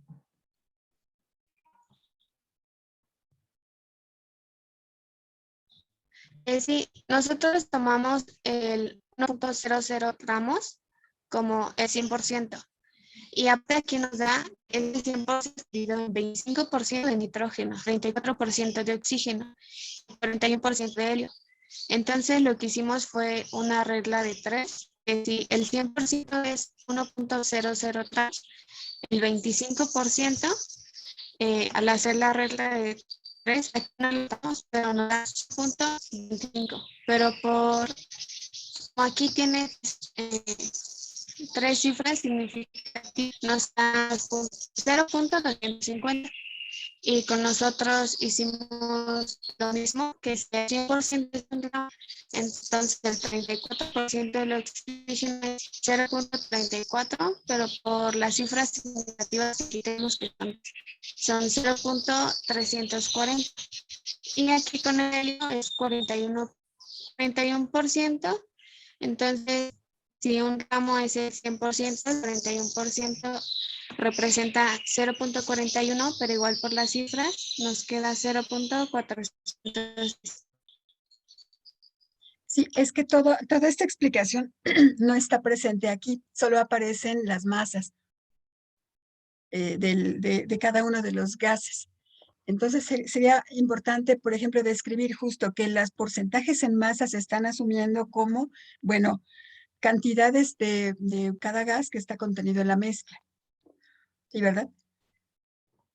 Sí, nosotros tomamos el 1.00 gramos como el 100%. Y aparte aquí nos da el 100% dividido en 25% de nitrógeno, 34% de oxígeno, 41% de helio. Entonces lo que hicimos fue una regla de 3, que si el 100% es 1.003, el 25%, al hacer la regla de 3, aquí no lo damos, pero nos da 0.25. Pero como aquí tiene 3 cifras significativas, nos da 0.250. Y con nosotros hicimos lo mismo, que es el 100% es un gramo, entonces el 34% del oxígeno es 0.34, pero por las cifras significativas aquí tenemos que son 0.340. Y aquí con el helio es 41%, entonces si un gramo es el 100%, el 41% representa 0.41, pero igual por las cifras nos queda 0.400. Sí, es que toda esta explicación no está presente aquí, solo aparecen las masas de cada uno de los gases. Entonces sería importante, por ejemplo, describir justo que los porcentajes en masa se están asumiendo como, bueno, cantidades de cada gas que está contenido en la mezcla. ¿Sí, verdad?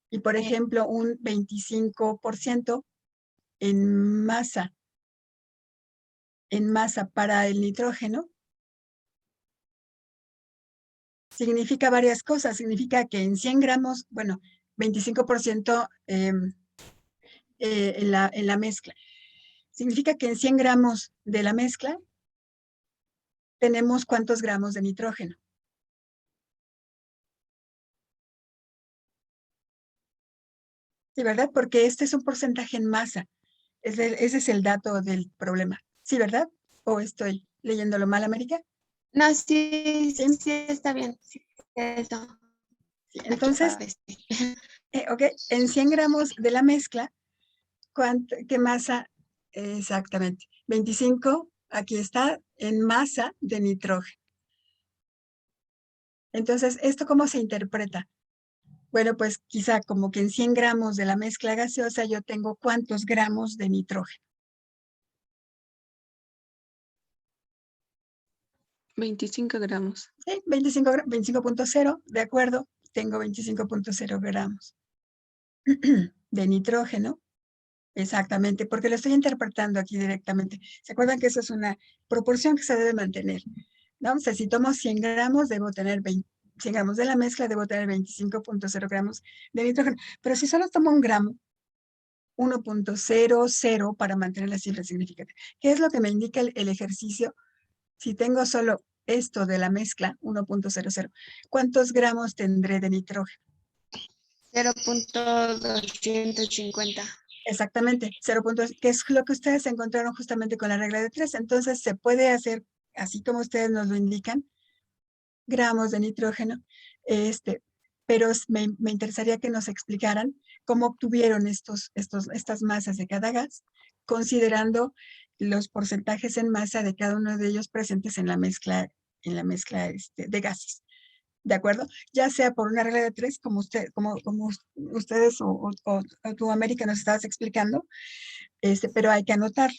Y por ejemplo, un 25% en masa para el nitrógeno significa varias cosas. Significa que en 100 gramos, bueno, 25% en la mezcla. Significa que en 100 gramos de la mezcla tenemos ¿cuántos gramos de nitrógeno? Sí, ¿verdad? Porque este es un porcentaje en masa. Ese es el dato del problema. ¿Sí, verdad? ¿O estoy leyéndolo mal, América? No, sí, Sí. sí está bien. Sí, eso. Sí, entonces, ok, en 100 gramos de la mezcla, ¿qué masa? Exactamente. 25, aquí está, en masa de nitrógeno. Entonces, ¿esto cómo se interpreta? Bueno, pues quizá como que en 100 gramos de la mezcla gaseosa yo tengo ¿cuántos gramos de nitrógeno? 25 gramos. Sí, 25.0, de acuerdo, tengo 25.0 gramos de nitrógeno. Exactamente, porque lo estoy interpretando aquí directamente. ¿Se acuerdan que eso es una proporción que se debe mantener? ¿No? O sea, si tomo 100 gramos, debo tener 100 gramos de la mezcla, debo tener 25.0 gramos de nitrógeno. Pero si solo tomo un gramo, 1.00 para mantener la cifra significativa. ¿Qué es lo que me indica el ejercicio? Si tengo solo esto de la mezcla, 1.00, ¿cuántos gramos tendré de nitrógeno? 0.250. Exactamente, 0. Que es lo que ustedes encontraron justamente con la regla de 3. Entonces se puede hacer, así como ustedes nos lo indican, gramos de nitrógeno, pero me interesaría que nos explicaran cómo obtuvieron estas masas de cada gas, considerando los porcentajes en masa de cada uno de ellos presentes en la mezcla de gases. ¿De acuerdo? Ya sea por una regla de 3, como ustedes o tú, América, nos estabas explicando, pero hay que anotar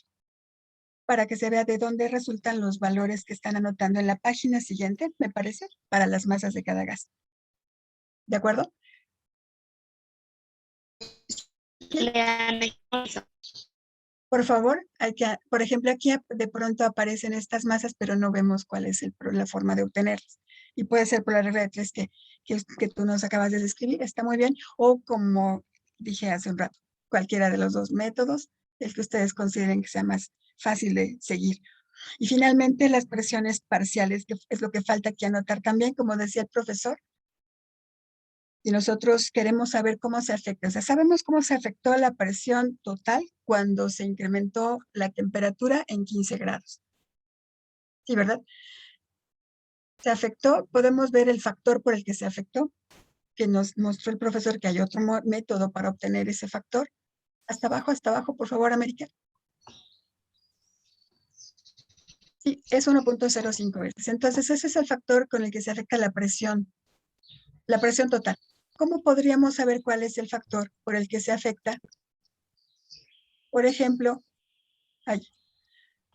para que se vea de dónde resultan los valores que están anotando en la página siguiente, me parece, para las masas de cada gas. ¿De acuerdo? Por favor, por ejemplo, aquí de pronto aparecen estas masas, pero no vemos cuál es la forma de obtenerlas. Y puede ser por la regla de 3 que tú nos acabas de describir, está muy bien. O como dije hace un rato, cualquiera de los dos métodos, el que ustedes consideren que sea más fácil de seguir. Y finalmente, las presiones parciales, que es lo que falta aquí anotar también, como decía el profesor. Y nosotros queremos saber cómo se afecta. O sea, sabemos cómo se afectó la presión total cuando se incrementó la temperatura en 15 grados. ¿Sí, verdad? Se afectó, podemos ver el factor por el que se afectó, que nos mostró el profesor que hay otro método para obtener ese factor. Hasta abajo, por favor, América. Sí, es 1.05 veces. Entonces, ese es el factor con el que se afecta la presión total. ¿Cómo podríamos saber cuál es el factor por el que se afecta? Por ejemplo,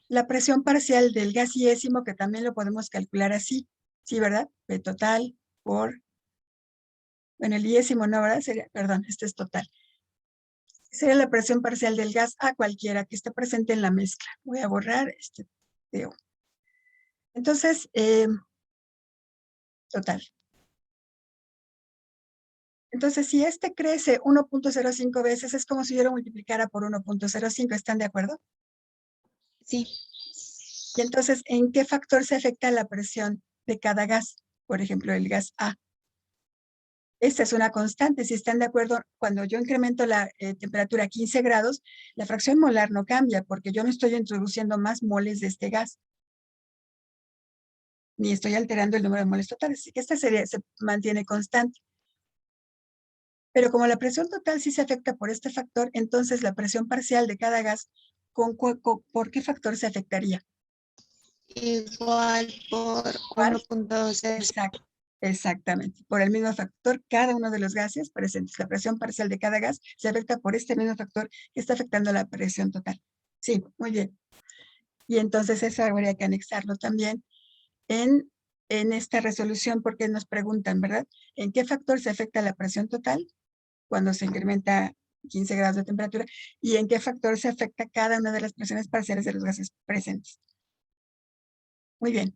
la presión parcial del gas iésimo, que también lo podemos calcular así, ¿sí, verdad? P total por, bueno, el iésimo no, ¿verdad? Perdón, este es total. Sería la presión parcial del gas a cualquiera que esté presente en la mezcla. Voy a borrar este PO. Entonces, total. Entonces, si este crece 1.05 veces, es como si yo lo multiplicara por 1.05. ¿Están de acuerdo? Sí. Y entonces, ¿en qué factor se afecta la presión de cada gas? Por ejemplo, el gas A. Esta es una constante. Si están de acuerdo, cuando yo incremento la temperatura a 15 grados, la fracción molar no cambia porque yo no estoy introduciendo más moles de este gas. Ni estoy alterando el número de moles totales. Así que esta se mantiene constante. Pero como la presión total sí se afecta por este factor, entonces la presión parcial de cada gas, ¿por qué factor se afectaría? Igual por 1.6. Exacto. Exactamente. Por el mismo factor, cada uno de los gases presentes, la presión parcial de cada gas se afecta por este mismo factor que está afectando la presión total. Sí, muy bien. Y entonces eso habría que anexarlo también en esta resolución, porque nos preguntan, ¿verdad? ¿En qué factor se afecta la presión total cuando se incrementa 15 grados de temperatura? ¿Y en qué factor se afecta cada una de las presiones parciales de los gases presentes? Muy bien.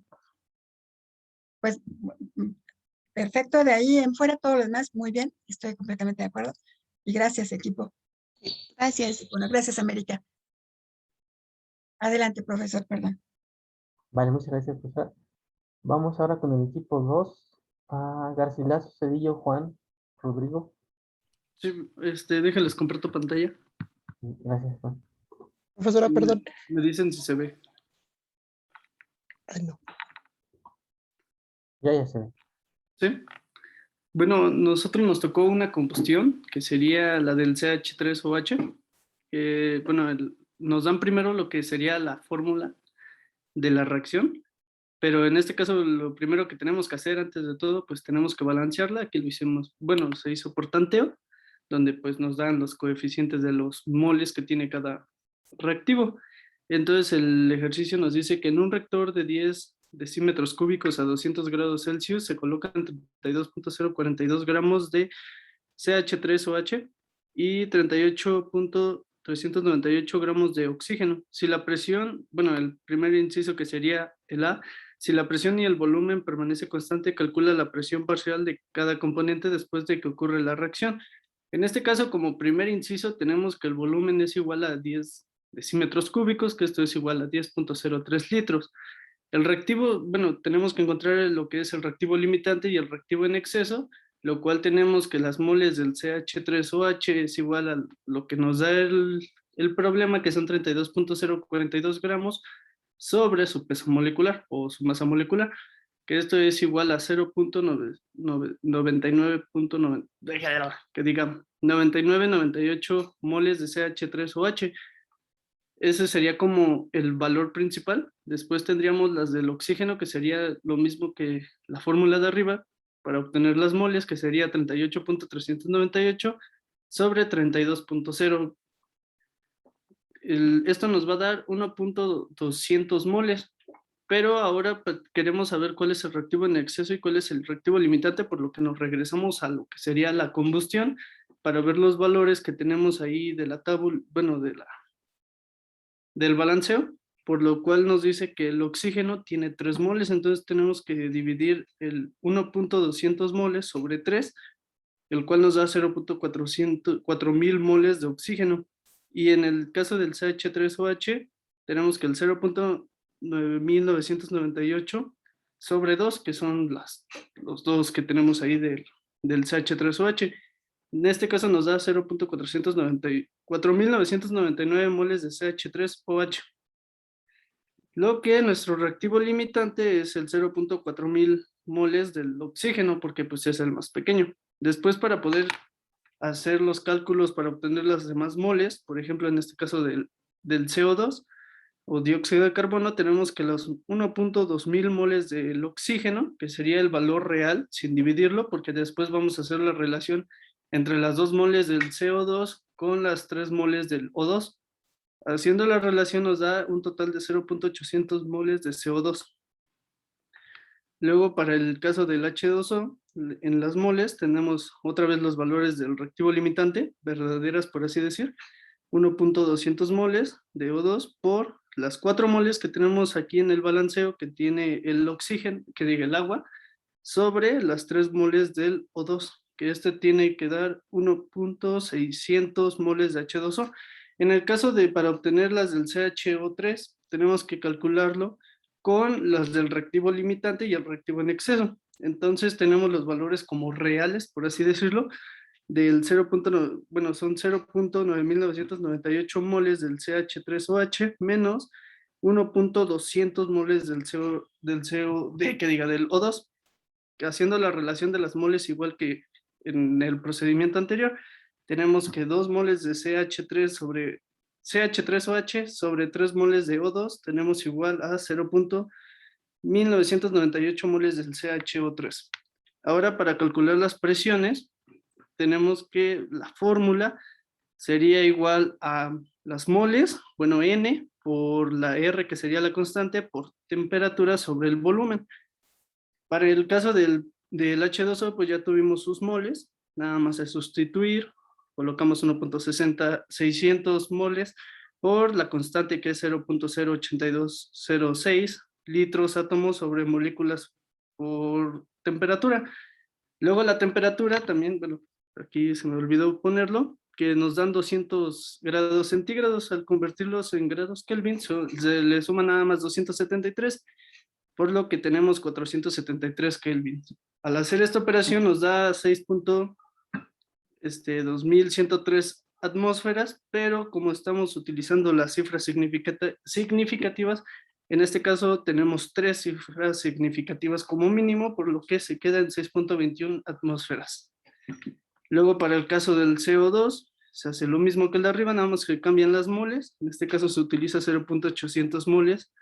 Pues perfecto, de ahí en fuera todo lo demás, muy bien, estoy completamente de acuerdo. Y gracias, equipo. Gracias. Bueno, gracias, América. Adelante, profesor, perdón. Vale, muchas gracias, profesor. Vamos ahora con el equipo 2. Garcilaso, Cedillo, Juan, Rodrigo. Sí, déjales comparto pantalla. Gracias, Juan. Profesora, perdón. Me dicen si se ve. Ay, no. Ya se ve. ¿Sí? Bueno, nosotros nos tocó una combustión, que sería la del CH3OH. Bueno, nos dan primero lo que sería la fórmula de la reacción, pero en este caso lo primero que tenemos que hacer antes de todo, pues tenemos que balancearla. Aquí lo hicimos, bueno, se hizo por tanteo, donde pues nos dan los coeficientes de los moles que tiene cada reactivo. Entonces el ejercicio nos dice que en un reactor de 10 decímetros cúbicos a 200 grados Celsius se colocan 32.042 gramos de CH3OH y 38.398 gramos de oxígeno. Si la presión, bueno, el primer inciso que sería el A, si la presión y el volumen permanece constante, calcula la presión parcial de cada componente después de que ocurre la reacción. En este caso, como primer inciso, tenemos que el volumen es igual a 10 decímetros cúbicos, que esto es igual a 10.03 litros. El reactivo, bueno, tenemos que encontrar lo que es el reactivo limitante y el reactivo en exceso, lo cual tenemos que las moles del CH3OH es igual a lo que nos da el problema, que son 32.042 gramos sobre su peso molecular o su masa molecular, que esto es igual a 0.99.9, que digamos, 99,98 moles de CH3OH. Ese sería como el valor principal. Después tendríamos las del oxígeno, que sería lo mismo que la fórmula de arriba, para obtener las moles, que sería 38.398 sobre 32.0. Esto nos va a dar 1.200 moles, pero ahora queremos saber cuál es el reactivo en exceso y cuál es el reactivo limitante, por lo que nos regresamos a lo que sería la combustión para ver los valores que tenemos ahí de la tabla, bueno, del balanceo, por lo cual nos dice que el oxígeno tiene 3 moles, entonces tenemos que dividir el 1.200 moles sobre 3, el cual nos da 0.4000 moles de oxígeno. Y en el caso del CH3OH, tenemos que el 0.9998 sobre 2, que son los dos que tenemos ahí del CH3OH. En este caso nos da 0.499 moles de CH3OH. Lo que nuestro reactivo limitante es el 0.4000 moles del oxígeno, porque pues es el más pequeño. Después, para poder hacer los cálculos para obtener las demás moles, por ejemplo en este caso del CO2 o dióxido de carbono, tenemos que los 1.2000 moles del oxígeno, que sería el valor real sin dividirlo, porque después vamos a hacer la relación entre las 2 moles del CO2 con las 3 moles del O2. Haciendo la relación nos da un total de 0.800 moles de CO2. Luego, para el caso del H2O, en las moles tenemos otra vez los valores del reactivo limitante, verdaderas por así decir, 1.200 moles de O2 por las 4 moles que tenemos aquí en el balanceo que tiene el oxígeno, que diga el agua, sobre las 3 moles del O2, que este tiene que dar 1.600 moles de H2O. En el caso de para obtener las del CHO3, tenemos que calcularlo con las del reactivo limitante y el reactivo en exceso. Entonces tenemos los valores como reales, por así decirlo, del 0.9, bueno, son 0.9998 moles del CH3OH menos 1.200 moles del del O2, haciendo la relación de las moles igual que en el procedimiento anterior, tenemos que 2 moles de CH3OH sobre 3 moles de O2 tenemos igual a 0.1998 moles del CHO3. Ahora para calcular las presiones, tenemos que la fórmula sería igual a las moles, bueno, N por la R, que sería la constante, por temperatura sobre el volumen. Para el caso del H2O, pues ya tuvimos sus moles, nada más es sustituir, colocamos 1.600 moles por la constante que es 0.08206 litros átomos sobre moléculas por temperatura. Luego la temperatura también, bueno, aquí se me olvidó ponerlo, que nos dan 200 grados centígrados. Al convertirlos en grados Kelvin se le suma nada más 273, por lo que tenemos 473 Kelvin. Al hacer esta operación nos da 6.2103 atmósferas, pero como estamos utilizando las cifras significativas, en este caso tenemos 3 cifras significativas como mínimo, por lo que se queda en 6.21 atmósferas. Luego para el caso del CO2, se hace lo mismo que el de arriba, nada más que cambian las moles. En este caso se utiliza 0.800 moles,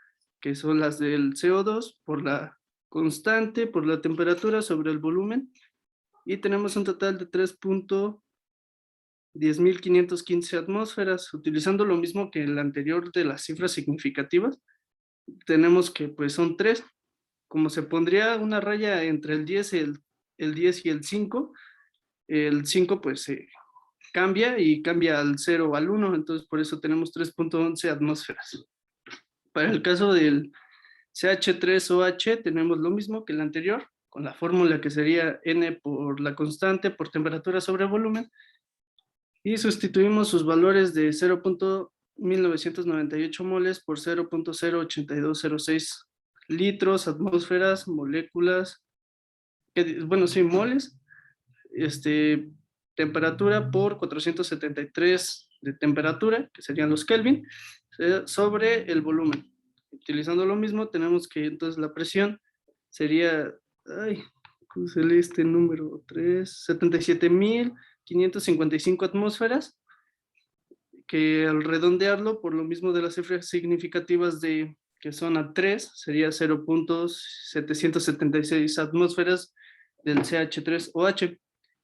que son las del CO2, por la constante, por la temperatura sobre el volumen. Y tenemos un total de 3.10.515 atmósferas, utilizando lo mismo que el anterior de las cifras significativas. Tenemos que pues son 3, como se pondría una raya entre el 10 y el 5 pues se cambia y cambia al 0 o al 1, entonces por eso tenemos 3.11 atmósferas. Para el caso del CH3OH tenemos lo mismo que el anterior, con la fórmula que sería N por la constante por temperatura sobre volumen, y sustituimos sus valores de 0.1998 moles por 0.08206 litros, atmósferas, moléculas, bueno, sí, moles, temperatura por 473 de temperatura, que serían los Kelvin, sobre el volumen. Utilizando lo mismo, tenemos que entonces la presión sería, ¿cómo se lee este número? 77.555 atmósferas, que al redondearlo, por lo mismo de las cifras significativas que son a 3, sería 0.776 atmósferas del CH3OH.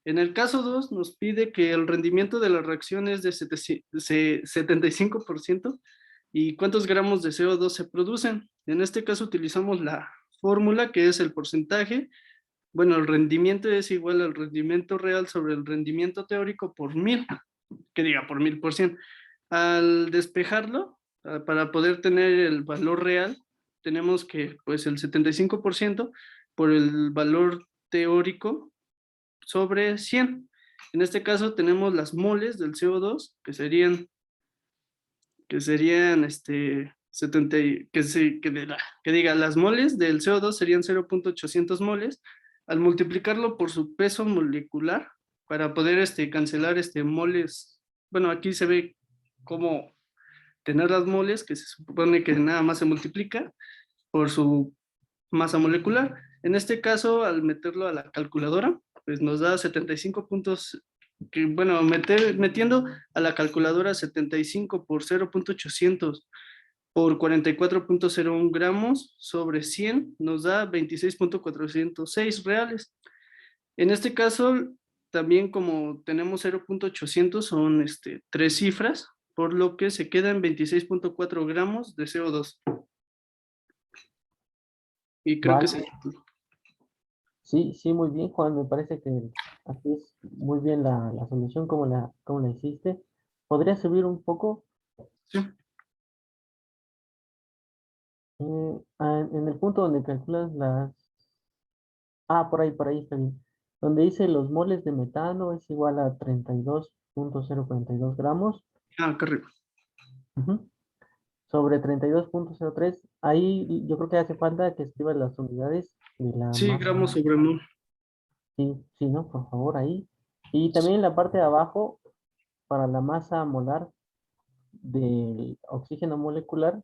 En el caso 2 nos pide que el rendimiento de la reacción es de 75%, y cuántos gramos de CO2 se producen. En este caso utilizamos la fórmula que es el porcentaje. Bueno, el rendimiento es igual al rendimiento real sobre el rendimiento teórico por 1000, por 1000%. Al despejarlo, para poder tener el valor real, tenemos que pues el 75% por el valor teórico sobre 100. En este caso tenemos las moles del CO2, que serían 70, las moles del CO2 serían 0.800 moles. Al multiplicarlo por su peso molecular, para poder cancelar moles, bueno, aquí se ve cómo tener las moles, que se supone que nada más se multiplica por su masa molecular. En este caso, al meterlo a la calculadora, pues nos da 75 puntos, que bueno, metiendo a la calculadora 75 por 0.800 por 44.01 gramos sobre 100, nos da 26.406 reales. En este caso, también como tenemos 0.800, son 3 cifras, por lo que se quedan 26.4 gramos de CO2. Y creo que Vale. sí. Sí, muy bien, Juan. Me parece que aquí es muy bien la solución, como la hiciste. ¿Podrías subir un poco? Sí. En el punto donde calculas las... por ahí está bien. Donde dice los moles de metano es igual a 32.042 gramos. Correcto. Ujú. Sobre 32.03, ahí yo creo que hace falta que escribas las unidades de la Sí, masa. gramos sobre mol. Sí, ¿no? Por favor, ahí. Y también en la parte de abajo, para la masa molar del oxígeno molecular,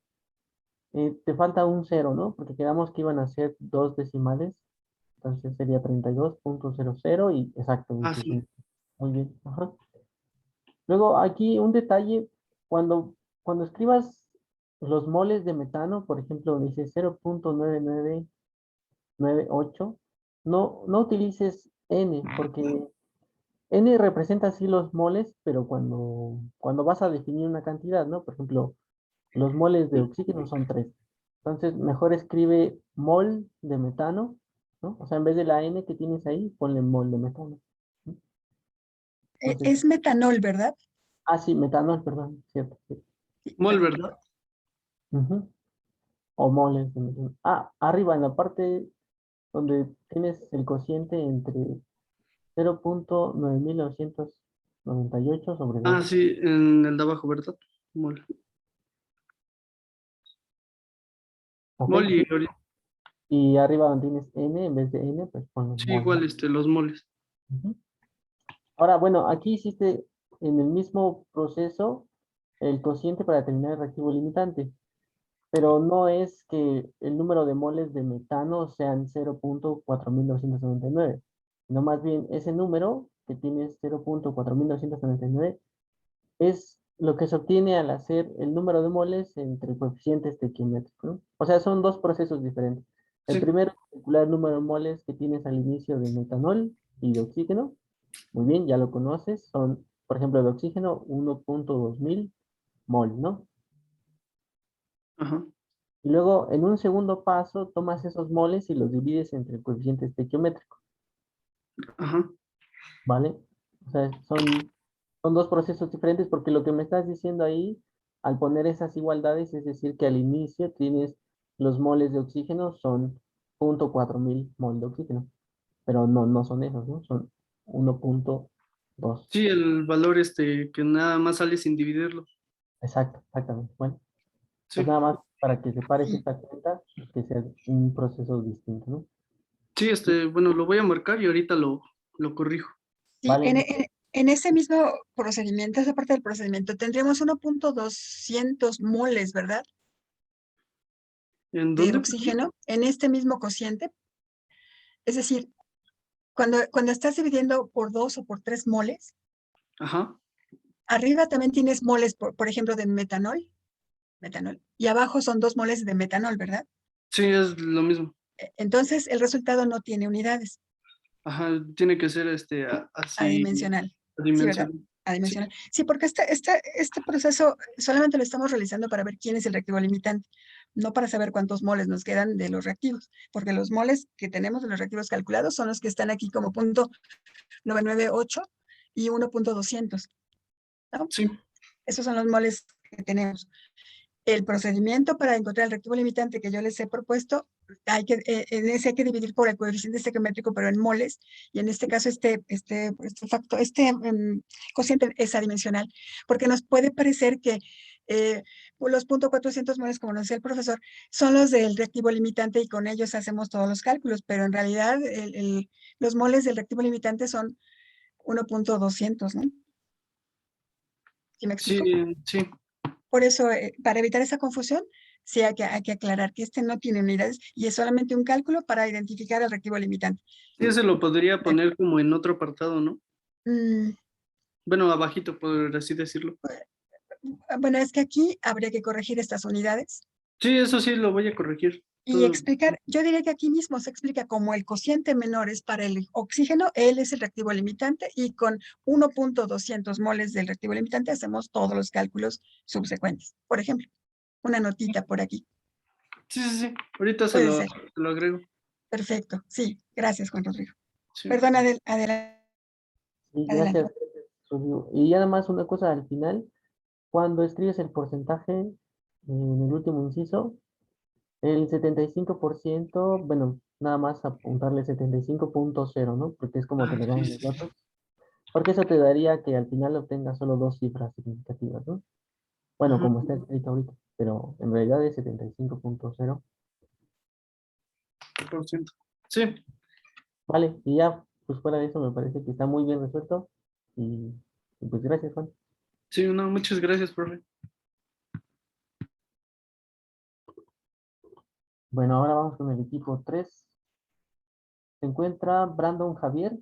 te falta un 0, ¿no? Porque quedamos que iban a ser 2 decimales, entonces sería 32.00 y exacto, Sí. 25. Muy bien. Ajá. Luego, aquí un detalle, cuando escribas los moles de metano, por ejemplo, dice 0.9998, no utilices N, porque N representa así los moles, pero cuando vas a definir una cantidad, ¿no? Por ejemplo, los moles de oxígeno son 3. Entonces, mejor escribe mol de metano, ¿no? O sea, en vez de la N que tienes ahí, ponle mol de metano. ¿no? Entonces, Es metanol, ¿verdad? sí, metanol, perdón, cierto. Sí. Sí, Mol, perdón. ¿verdad? Ujú. O moles de metano. Arriba en la parte donde tienes el cociente entre 0.9998 sobre 2. Sí, en el de abajo, ¿verdad? Mol. ¿Ok? Mol y Sí. Y arriba donde tienes N, en vez de N, pues ponle sí, mol, igual ¿no? los moles. Ujú. Ahora, bueno, aquí hiciste en el mismo proceso el cociente para determinar el reactivo limitante, pero no es que el número de moles de metano sean 0.4999, sino más bien ese número que tiene 0.4999 es lo que se obtiene al hacer el número de moles entre coeficientes estequiométricos, ¿no? O sea, son dos procesos diferentes. El Sí. primero es calcular el número de moles que tienes al inicio de metanol y de oxígeno. Muy bien, ya lo conoces. Son, por ejemplo, de oxígeno 1.2000 mol, ¿no? Ajá. Y luego, en un segundo paso, tomas esos moles y los divides entre el coeficiente estequiométrico, Ajá. ¿vale? O sea, son dos procesos diferentes porque lo que me estás diciendo ahí, al poner esas igualdades, es decir, que al inicio tienes los moles de oxígeno son 0.4000 mol de oxígeno, pero no son esos, ¿no? Son 1.2. Sí, el valor que nada más sale sin dividirlo. Exacto, exactamente. Bueno, pues Sí. nada más para que separes Sí, esta cuenta, que sea un proceso distinto, ¿no? Sí, bueno, lo voy a marcar y ahorita lo corrijo. sí, Vale, en ese mismo procedimiento, esa parte del procedimiento, tendríamos 1.200 moles, ¿verdad? ¿En De dónde, perdón? oxígeno en este mismo cociente. Es decir, cuando estás dividiendo por 2 o por 3 moles, Ajá. arriba también tienes moles, por ejemplo, de metanol, y abajo son 2 moles de metanol, ¿verdad? Sí, es lo mismo. Entonces, el resultado no tiene unidades, Ajá, tiene que ser así adimensional. Sí, ¿verdad? adimensional. Sí, Adimensional. Sí, porque este proceso solamente lo estamos realizando para ver quién es el reactivo limitante, no para saber cuántos moles nos quedan de los reactivos, porque los moles que tenemos de los reactivos calculados son los que están aquí como 0.998 y 1.200, ¿no? sí, Esos son los moles que tenemos. El procedimiento para encontrar el reactivo limitante que yo les he propuesto, en ese hay que dividir por el coeficiente estequiométrico, pero en moles, y en este caso cociente es adimensional, porque nos puede parecer que los 0.400 moles, como nos decía el profesor, son los del reactivo limitante y con ellos hacemos todos los cálculos, pero en realidad los moles del reactivo limitante son 1.200, ¿no? ¿Sí me sí, explico? sí. Por eso, para evitar esa confusión, sí hay que aclarar que este no tiene unidades y es solamente un cálculo para identificar el reactivo limitante. Sí, ese lo podría poner como en otro apartado, ¿no? Mm, Bueno, abajito, por así decirlo. bueno, es que aquí habría que corregir estas unidades Sí, eso sí lo voy a corregir. y Todo. explicar, yo diría que aquí mismo se explica como el cociente menor es para el oxígeno, él es el reactivo limitante y con 1.200 moles del reactivo limitante hacemos todos los cálculos subsecuentes. Por ejemplo, una notita por aquí. Sí, sí, sí. Ahorita Puede ser. se lo agrego. Perfecto. Sí, gracias, Juan Rodrigo. Sí. Perdón, adelante. sí, Adelante. gracias. Rocío. Y ya además una cosa al final, cuando escribes el porcentaje en el último inciso, el 75%, bueno, nada más apuntarle 75.0, ¿no? Porque es como te lo Sí, dan sí, los sí. datos. Porque eso te daría que al final obtengas solo dos cifras significativas, ¿no? Bueno, Ajá, como está escrito ahorita, pero en realidad es 75.0. por ciento. Sí, Vale, y ya, pues fuera de eso me parece que está muy bien resuelto. Y, y pues gracias, Juan. sí, no, muchas gracias, profe. Bueno, ahora vamos con el equipo 3. Se encuentra Brandon Javier.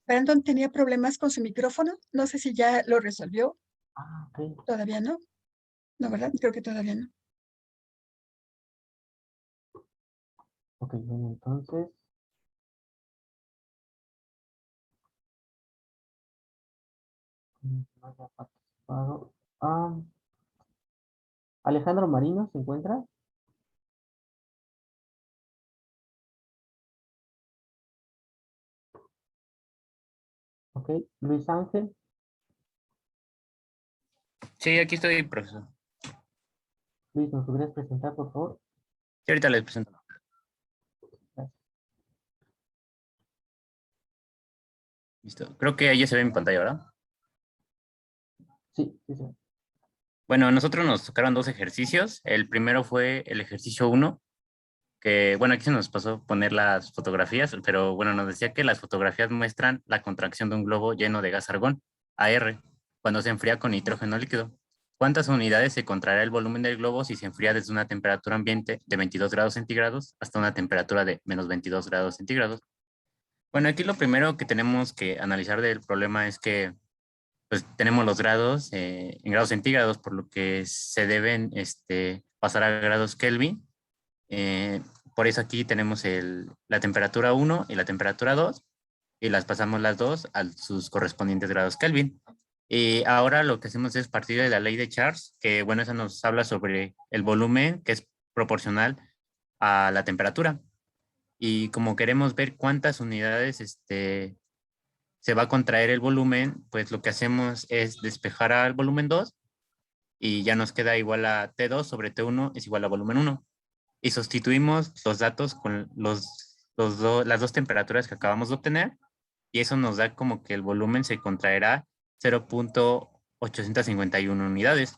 Brandon tenía problemas con su micrófono. No sé si ya lo resolvió. Ok. Todavía no. No, ¿verdad? Creo que todavía no. Ok, bueno, entonces. No haya participado. Alejandro Marino se encuentra. Ok, Luis Ángel. Sí, aquí estoy, profesor. Luis, ¿nos podrías presentar, por favor? Sí, ahorita les presento. Gracias. Listo. Creo que ahí ya se ve mi pantalla, ¿verdad? Sí, sí, sí. Bueno, a nosotros nos tocaron dos ejercicios. El primero fue el ejercicio 1, que bueno, aquí se nos pasó poner las fotografías, pero bueno, nos decía que las fotografías muestran la contracción de un globo lleno de gas argón, AR, cuando se enfría con nitrógeno líquido. ¿Cuántas unidades se contraerá el volumen del globo si se enfría desde una temperatura ambiente de 22 grados centígrados hasta una temperatura de menos 22 grados centígrados? Bueno, aquí lo primero que tenemos que analizar del problema es que pues tenemos los grados en grados centígrados, por lo que se deben pasar a grados Kelvin. Eh, por eso aquí tenemos la temperatura 1 y la temperatura 2 y las pasamos las dos a sus correspondientes grados Kelvin. Y ahora lo que hacemos es partir de la ley de Charles, que bueno, esa nos habla sobre el volumen que es proporcional a la temperatura. Y como queremos ver cuántas unidades se va a contraer el volumen, pues lo que hacemos es despejar al volumen 2 y ya nos queda igual a T2 sobre T1 es igual a volumen 1. Y sustituimos los datos con las dos temperaturas que acabamos de obtener y eso nos da como que el volumen se contraerá 0.851 unidades.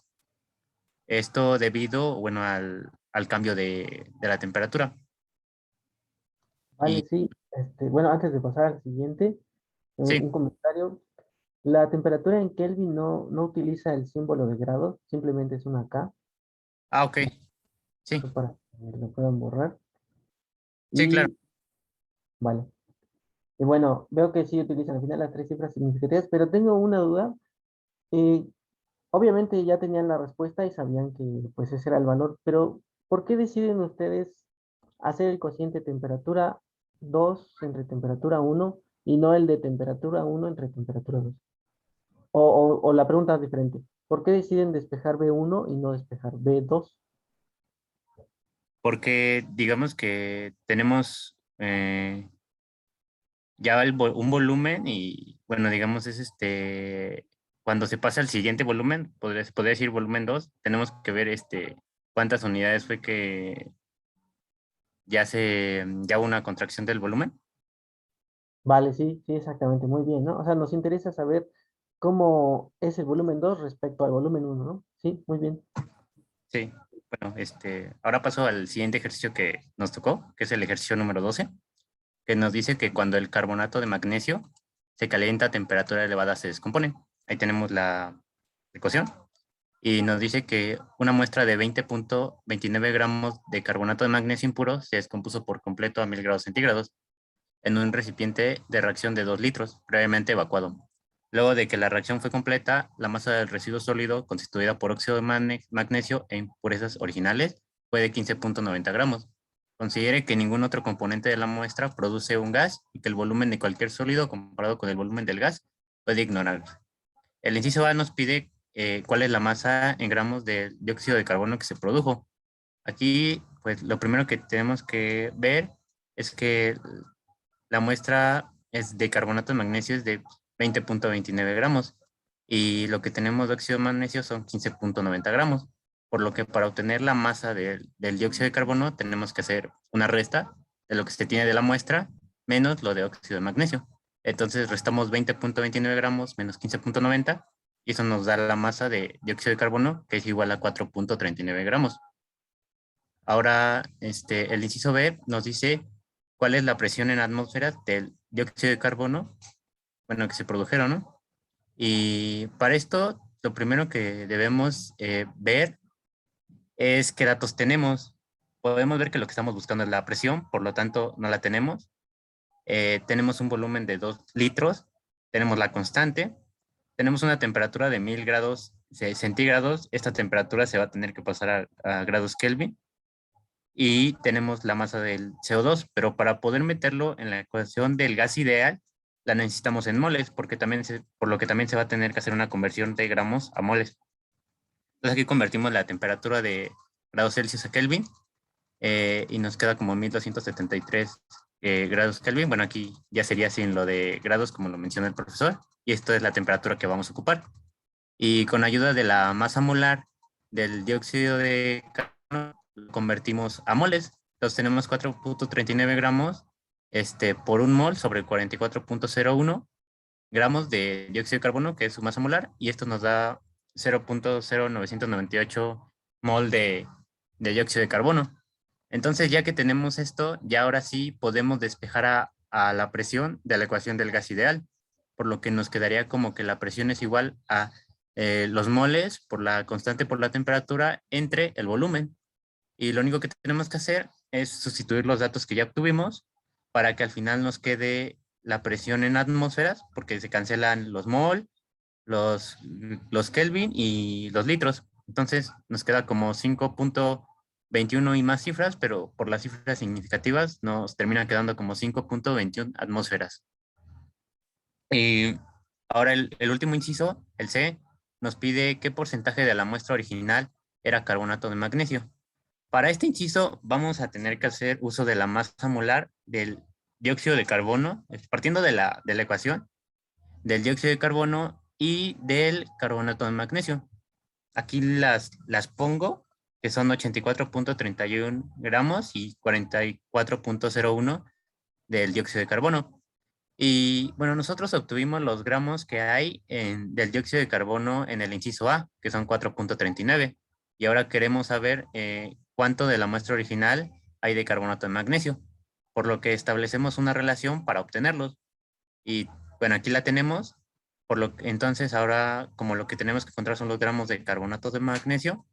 Esto debido, bueno, al cambio de la temperatura. Vale, Y sí. Bueno, antes de pasar al siguiente, sí, un comentario. La temperatura en Kelvin no utiliza el símbolo de grado, simplemente es una K, ok, sí, eso para que lo puedan borrar. sí, claro. Y vale. Y bueno, veo que sí utilizan al final las tres cifras significativas, pero tengo una duda. Eh, Obviamente ya tenían la respuesta y sabían que pues ese era el valor, pero ¿por qué deciden ustedes hacer el cociente temperatura 2 entre temperatura 1 y no el de temperatura 1 entre temperatura 2? O la pregunta es diferente. ¿Por qué deciden despejar B1 y no despejar B2? Porque digamos que tenemos ya un volumen y bueno, digamos es cuando se pasa al siguiente volumen, podría decir volumen 2 tenemos que ver cuántas unidades fue que ya hubo una contracción del volumen. Vale, sí, sí, exactamente, muy bien, ¿no? O sea, nos interesa saber cómo es el volumen 2 respecto al volumen 1, ¿no? Sí, muy bien. Sí, bueno, ahora paso al siguiente ejercicio que nos tocó, que es el ejercicio número 12, que nos dice que cuando el carbonato de magnesio se calienta a temperatura elevada se descompone. Ahí tenemos la ecuación. Y nos dice que una muestra de 20.29 gramos de carbonato de magnesio impuro se descompuso por completo a 1000 grados centígrados en un recipiente de reacción de 2 litros, previamente evacuado. Luego de que la reacción fue completa, la masa del residuo sólido constituida por óxido de magnesio e impurezas originales fue de 15.90 gramos. Considere que ningún otro componente de la muestra produce un gas y que el volumen de cualquier sólido comparado con el volumen del gas puede ignorarse. El inciso A nos pide cuál es la masa en gramos de dióxido de carbono que se produjo. Aquí, pues lo primero que tenemos que ver es que la muestra es de carbonato de magnesio es de 20.29 gramos y lo que tenemos de óxido de magnesio son 15.90 gramos, por lo que para obtener la masa del dióxido de carbono tenemos que hacer una resta de lo que se tiene de la muestra menos lo de óxido de magnesio. Entonces restamos 20.29 gramos menos 15.90 y eso nos da la masa de dióxido de carbono que es igual a 4.39 gramos. Ahora, el inciso B nos dice cuál es la presión en atmósfera del dióxido de carbono, bueno, que se produjeron, ¿no? Y para esto, lo primero que debemos ver es qué datos tenemos. Podemos ver que lo que estamos buscando es la presión, por lo tanto, no la tenemos. Tenemos un volumen de 2 litros, tenemos la constante, tenemos una temperatura de 1000 grados centígrados. Esta temperatura se va a tener que pasar a grados Kelvin. y tenemos la masa del CO2, pero para poder meterlo en la ecuación del gas ideal, la necesitamos en moles, porque también por lo que también se va a tener que hacer una conversión de gramos a moles. Entonces aquí convertimos la temperatura de grados Celsius a Kelvin y nos queda como 1273 grados Kelvin. Bueno, aquí ya sería sin lo de grados, como lo menciona el profesor, y esto es la temperatura que vamos a ocupar. Y con ayuda de la masa molar del dióxido de carbono, lo convertimos a moles. Entonces tenemos 4.39 gramos por un mol sobre 44.01 gramos de dióxido de carbono, que es su masa molar, y esto nos da 0.0998 mol de dióxido de carbono. Entonces, ya que tenemos esto, ya ahora sí podemos despejar a la presión de la ecuación del gas ideal, por lo que nos quedaría como que la presión es igual a los moles por la constante por la temperatura entre el volumen. Y lo único que tenemos que hacer es sustituir los datos que ya obtuvimos para que al final nos quede la presión en atmósferas, porque se cancelan los mol, los Kelvin y los litros. Entonces nos queda como 5.21 y más cifras, pero por las cifras significativas nos termina quedando como 5.21 atmósferas. Y ahora el último inciso, el C, nos pide qué porcentaje de la muestra original era carbonato de magnesio. Para este inciso vamos a tener que hacer uso de la masa molar del dióxido de carbono, partiendo de la ecuación, del dióxido de carbono y del carbonato de magnesio. Aquí las pongo, que son 84.31 gramos y 44.01 del dióxido de carbono. Y bueno, nosotros obtuvimos los gramos que hay del dióxido de carbono en el inciso A, que son 4.39. Y ahora queremos saber cuánto de la muestra original hay de carbonato de magnesio, por lo que establecemos una relación para obtenerlos. Y bueno, aquí la tenemos, por lo que entonces ahora como lo que tenemos que encontrar son los gramos de carbonato de magnesio,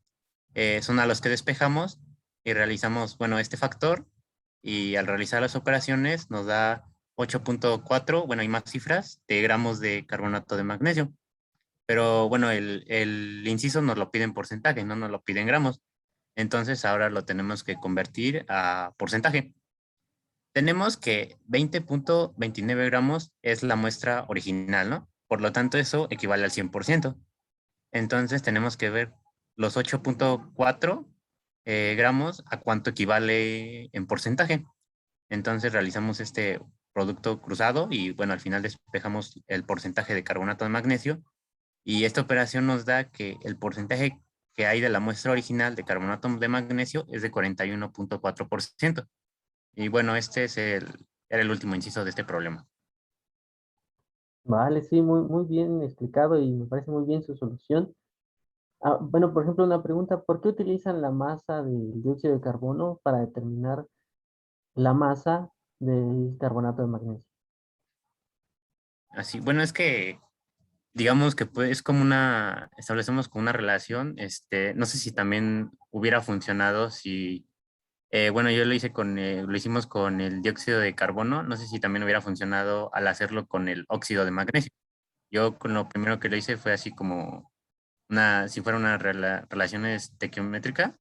son a los que despejamos y realizamos, bueno, este factor, y al realizar las operaciones nos da 8.4, bueno, hay más cifras de gramos de carbonato de magnesio. Pero bueno, el inciso nos lo pide en porcentaje, no nos lo pide en gramos. Entonces ahora lo tenemos que convertir a porcentaje. Tenemos que 20.29 gramos es la muestra original, ¿no? Por lo tanto, eso equivale al 100%. Entonces tenemos que ver los 8.4 gramos a cuánto equivale en porcentaje. Entonces realizamos este producto cruzado y bueno, al final despejamos el porcentaje de carbonato de magnesio y esta operación nos da que el porcentaje que hay de la muestra original de carbonato de magnesio es de 41.4%. Y bueno, este era el último inciso de este problema. Vale, sí, muy bien explicado y me parece muy bien su solución. Bueno, por ejemplo, una pregunta, ¿por qué utilizan la masa del dióxido de carbono para determinar la masa del carbonato de magnesio? Así, bueno, es que digamos que pues, es como establecemos como una relación, no sé si también hubiera funcionado si, bueno, yo lo lo hicimos con el dióxido de carbono, no sé si también hubiera funcionado al hacerlo con el óxido de magnesio. Yo con lo primero que lo hice fue así como si fuera una relación estequiométrica,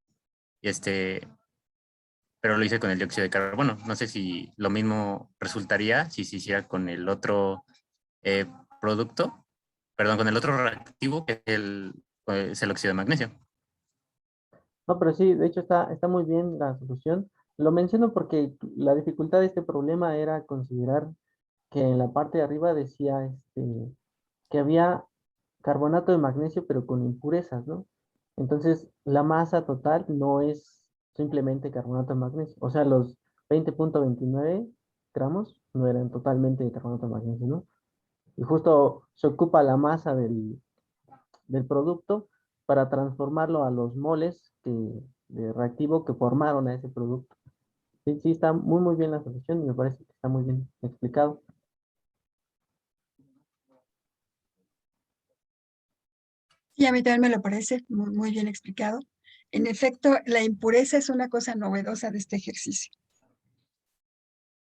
y pero lo hice con el dióxido de carbono. No sé si lo mismo resultaría si se hiciera con el otro eh, producto, perdón, con el otro reactivo que es el óxido de magnesio. No, pero sí, de hecho está muy bien la solución. Lo menciono porque la dificultad de este problema era considerar que en la parte de arriba decía que había carbonato de magnesio, pero con impurezas, ¿no? Entonces, la masa total no es simplemente carbonato de magnesio. O sea, los 20.29 gramos no eran totalmente de carbonato de magnesio, ¿no? Y justo se ocupa la masa del producto para transformarlo a los moles de reactivo que formaron a ese producto. Sí, sí, está muy bien la solución y me parece que está muy bien explicado. Y a mí también me lo parece muy bien explicado. En efecto, la impureza es una cosa novedosa de este ejercicio.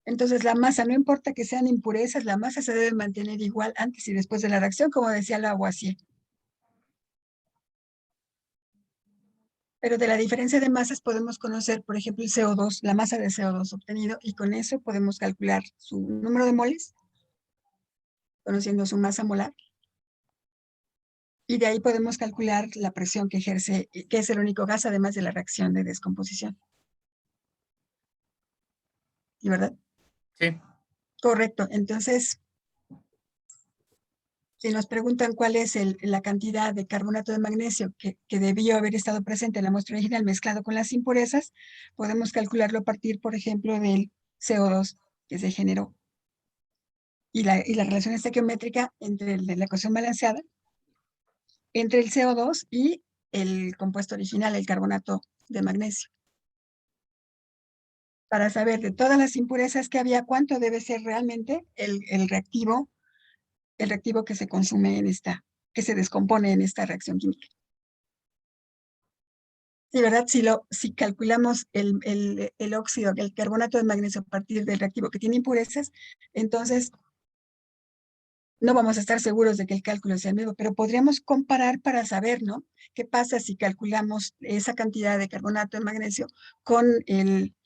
Entonces, la masa, no importa que sean impurezas, la masa se debe mantener igual antes y después de la reacción, como decía Lavoisier. Pero de la diferencia de masas podemos conocer, por ejemplo, el CO2, la masa de CO2 obtenido, y con eso podemos calcular su número de moles, conociendo su masa molar. Y de ahí podemos calcular la presión que ejerce, que es el único gas, además de la reacción de descomposición. ¿Y verdad? Sí, Correcto. Entonces, si nos preguntan cuál es la cantidad de carbonato de magnesio que debió haber estado presente en la muestra original mezclado con las impurezas, podemos calcularlo a partir, por ejemplo, del CO2 que se generó. Y la relación estequiométrica entre la ecuación balanceada, entre el CO2 y el compuesto original, el carbonato de magnesio. Para saber de todas las impurezas que había, cuánto debe ser realmente el reactivo que se consume en que se descompone en esta reacción química. Sí, ¿verdad? Si calculamos el óxido, el carbonato de magnesio a partir del reactivo que tiene impurezas, entonces no vamos a estar seguros de que el cálculo sea el mismo, pero podríamos comparar para saber, ¿no? ¿Qué pasa si calculamos esa cantidad de carbonato de magnesio con el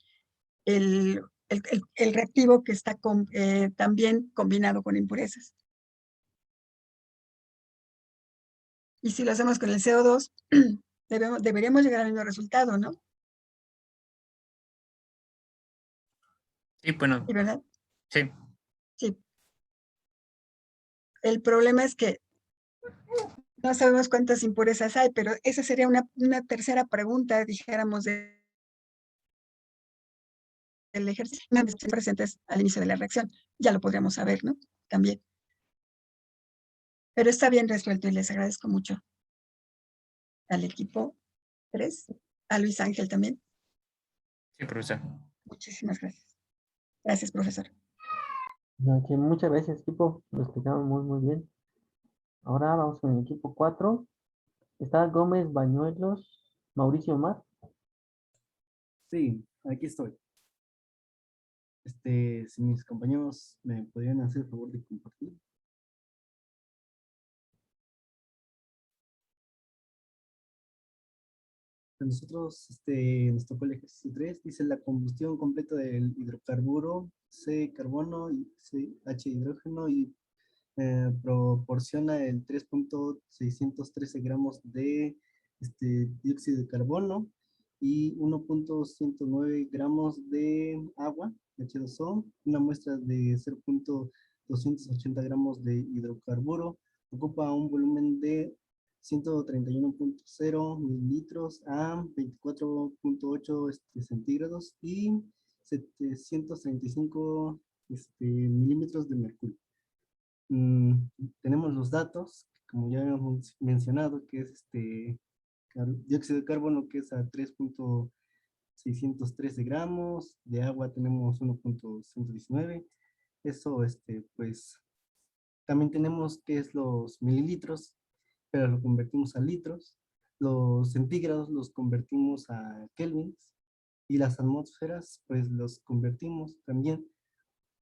reactivo que está también combinado con impurezas? Y si lo hacemos con el CO2, deberíamos llegar al mismo resultado, ¿no? sí, bueno, ¿Sí, verdad? sí. Sí. El problema es que no sabemos cuántas impurezas hay, pero esa sería una tercera pregunta, dijéramos, del ejercicio. Una vez que estén presentes al inicio de la reacción, ya lo podríamos saber, ¿no? También. Pero está bien resuelto y les agradezco mucho al equipo 3, a Luis Ángel también. Sí, profesor. Muchísimas gracias. Gracias, profesor. Ok, muchas gracias, equipo. Lo explicamos muy bien. Ahora vamos con el equipo 4. Está Gómez Bañuelos, Mauricio Mar. Sí, aquí estoy. Si mis compañeros me podrían hacer el favor de compartir. A nosotros nos tocó el ejercicio 3, dice la combustión completa del hidrocarburo C carbono y H hidrógeno y proporciona el 3.613 gramos de dióxido de carbono y 1.109 gramos de agua, H2O, una muestra de 0.280 gramos de hidrocarburo, ocupa un volumen de 131.0 mililitros a 24.8 centígrados y 735 milímetros de mercurio. Tenemos los datos, como ya habíamos mencionado, que es dióxido de carbono, que es a 3.613 gramos, de agua tenemos 1.119. Eso, pues, también tenemos que es los mililitros, pero lo convertimos a litros. Los centígrados los convertimos a kelvins y las atmósferas, pues, los convertimos también.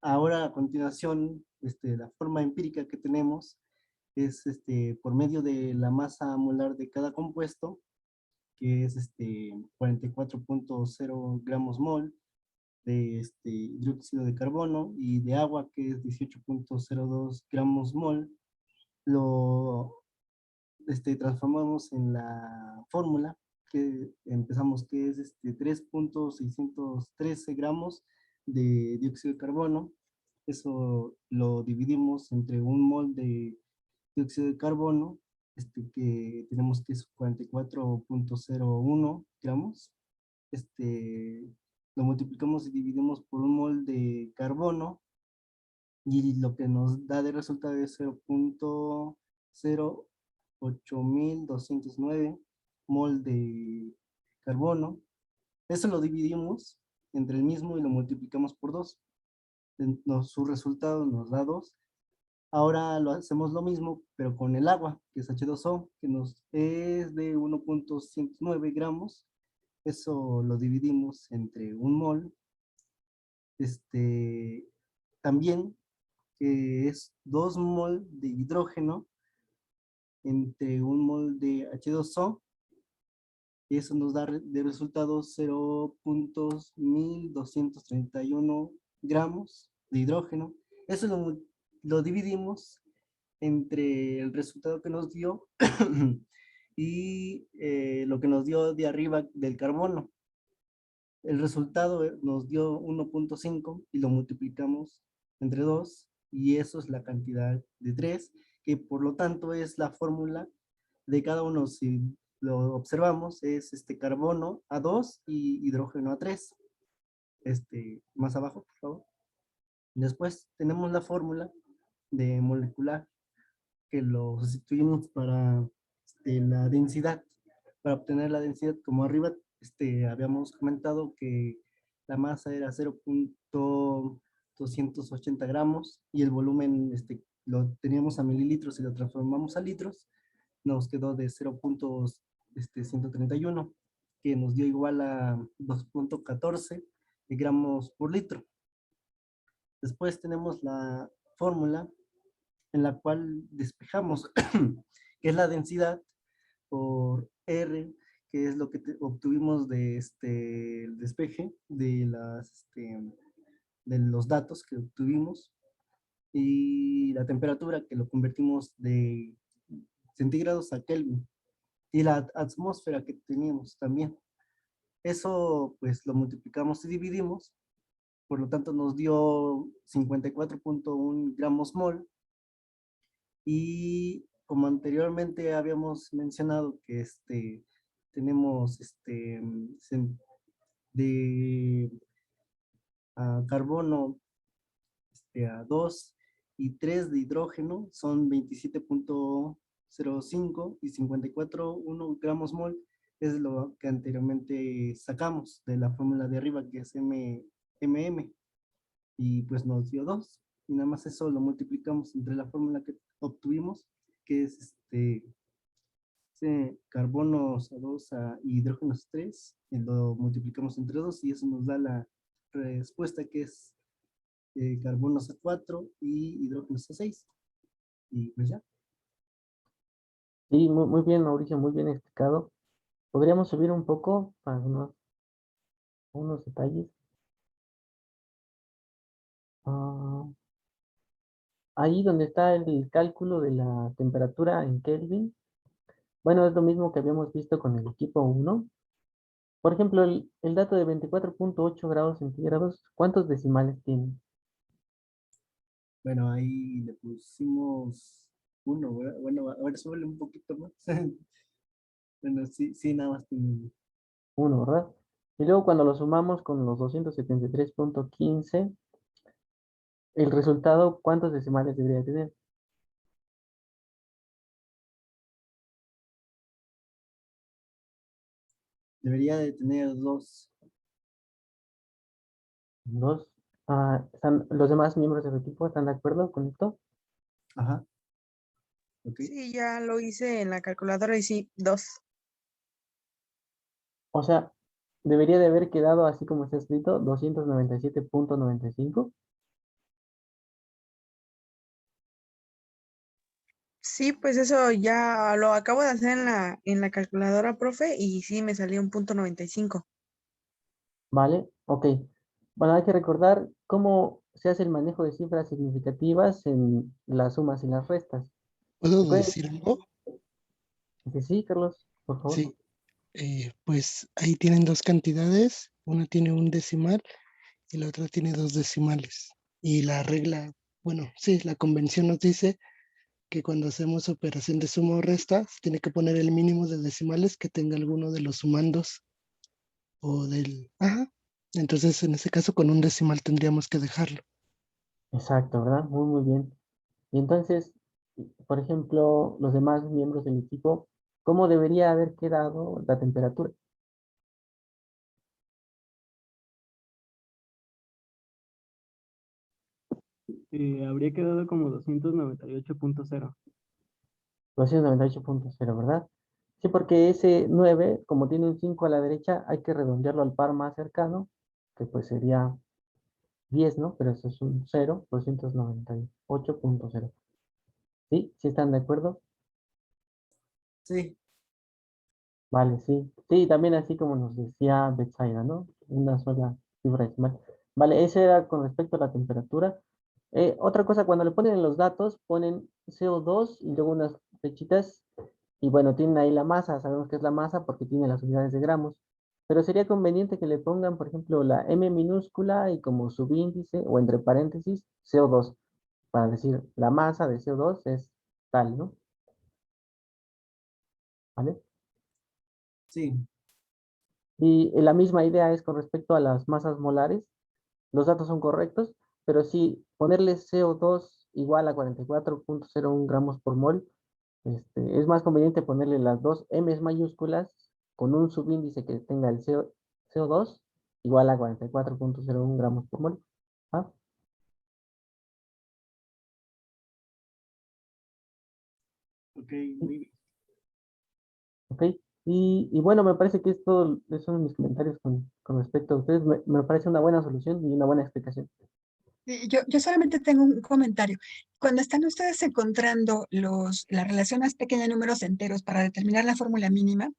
Ahora, a continuación, la forma empírica que tenemos es por medio de la masa molar de cada compuesto, que es 44.0 gramos mol de dióxido de carbono y de agua, que es 18.02 gramos mol. Lo transformamos en la fórmula que empezamos, que es 3.613 gramos de dióxido de carbono. Eso lo dividimos entre un mol de dióxido de carbono, que tenemos que es 44.01 gramos. Lo multiplicamos y dividimos por un mol de carbono y lo que nos da de resultado es 0.08209 mol de carbono. Eso lo dividimos entre el mismo y lo multiplicamos por 2. Su resultado nos da 2. Ahora hacemos lo mismo, pero con el agua, que es H2O, que nos es de 1.109 gramos. Eso lo dividimos entre un mol. También que es 2 mol de hidrógeno entre un mol de H2O. Y eso nos da de resultado 0.1231 gramos de hidrógeno. Eso lo dividimos entre el resultado que nos dio y lo que nos dio de arriba del carbono. El resultado nos dio 1.5 y lo multiplicamos entre 2 y eso es la cantidad de 3, que por lo tanto es la fórmula de cada uno. Si lo observamos, es carbono A2 y hidrógeno A3. Más abajo, por favor. Después tenemos la fórmula de molecular, que lo sustituimos para la densidad. Para obtener la densidad, como arriba habíamos comentado que la masa era 0.280 gramos y el volumen lo teníamos a mililitros y lo transformamos a litros, nos quedó de 0.131, que nos dio igual a 2.14 gramos por litro. Después tenemos la fórmula en la cual despejamos, que es la densidad por R, que es lo que obtuvimos de el despeje de los datos que obtuvimos, y la temperatura, que lo convertimos de centígrados a Kelvin, y la atmósfera que teníamos también. Eso pues lo multiplicamos y dividimos, por lo tanto nos dio 54.1 gramos mol, y como anteriormente habíamos mencionado que tenemos de carbono a 2 y 3 de hidrógeno, son 27.05 y 54.1 gramos mol, es lo que anteriormente sacamos de la fórmula de arriba, que es MM, y pues nos dio 2, y nada más eso lo multiplicamos entre la fórmula que obtuvimos, que es carbonos a 2 y hidrógenos 3, y lo multiplicamos entre 2 y eso nos da la respuesta, que es carbonos a 4 y hidrógenos a 6. Y pues ya. Sí, muy bien, Mauricio, muy bien explicado. ¿Podríamos subir un poco para unos detalles? Ahí donde está el cálculo de la temperatura en Kelvin. Bueno, es lo mismo que habíamos visto con el equipo 1. Por ejemplo, el dato de 24.8 grados centígrados, ¿cuántos decimales tiene? Bueno, ahí le pusimos 1, ¿verdad? Bueno, ahora súbele un poquito más. Bueno, sí, nada más tiene 1, ¿verdad? Y luego cuando lo sumamos con los 273.15, el resultado, ¿cuántos decimales debería tener? debería de tener 2. 2. ¿Los demás miembros del equipo están de acuerdo con esto? Ajá. Ok. Sí, ya lo hice en la calculadora y sí, 2. O sea, debería de haber quedado así como está escrito, 297.95. Sí, pues eso ya lo acabo de hacer en la calculadora, profe, y sí me salió un punto 95. ¿Vale? Ok. Bueno, hay que recordar cómo se hace el manejo de cifras significativas en las sumas y las restas. ¿Puedo ¿Recuerden? decir algo? Que sí, Carlos, por favor. Sí, pues ahí tienen dos cantidades, una tiene un decimal y la otra tiene dos decimales. Y la regla, bueno, sí, la convención nos dice que cuando hacemos operación de suma o resta, se tiene que poner el mínimo de decimales que tenga alguno de los sumandos o del... Ajá. Entonces, en ese caso, con un decimal tendríamos que dejarlo. Exacto, ¿verdad? Muy bien. Y entonces, por ejemplo, los demás miembros del equipo, ¿cómo debería haber quedado la temperatura? Habría quedado como 298.0. 298.0, ¿verdad? Sí, porque ese 9, como tiene un 5 a la derecha, hay que redondearlo al par más cercano, que pues sería 10, ¿no? Pero eso es un 0, 298.0. ¿Sí? ¿Sí están de acuerdo? Sí. Vale, sí. Sí, también así como nos decía Betsaida, ¿no? Una sola cifra decimal. Vale, ese era con respecto a la temperatura. Otra cosa, cuando le ponen en los datos, ponen CO2 y luego unas flechitas. Y bueno, tienen ahí la masa. Sabemos que es la masa porque tiene las unidades de gramos. Pero sería conveniente que le pongan, por ejemplo, la M minúscula y como subíndice o entre paréntesis CO2 para decir la masa de CO2 es tal, ¿no? ¿Vale? Sí, Y la misma idea es con respecto a las masas molares. Los datos son correctos, pero si ponerle CO2 igual a 44.01 gramos por mol, es más conveniente ponerle las dos M mayúsculas con un subíndice que tenga el CO2 igual a 44.01 gramos por mol. ¿Ah? ok, muy bien. ¿Ok? Y bueno, me parece que esos son mis comentarios con respecto a ustedes. Me parece una buena solución y una buena explicación. Yo solamente tengo un comentario. Cuando están ustedes encontrando la relación más pequeña de números enteros para determinar la fórmula mínima,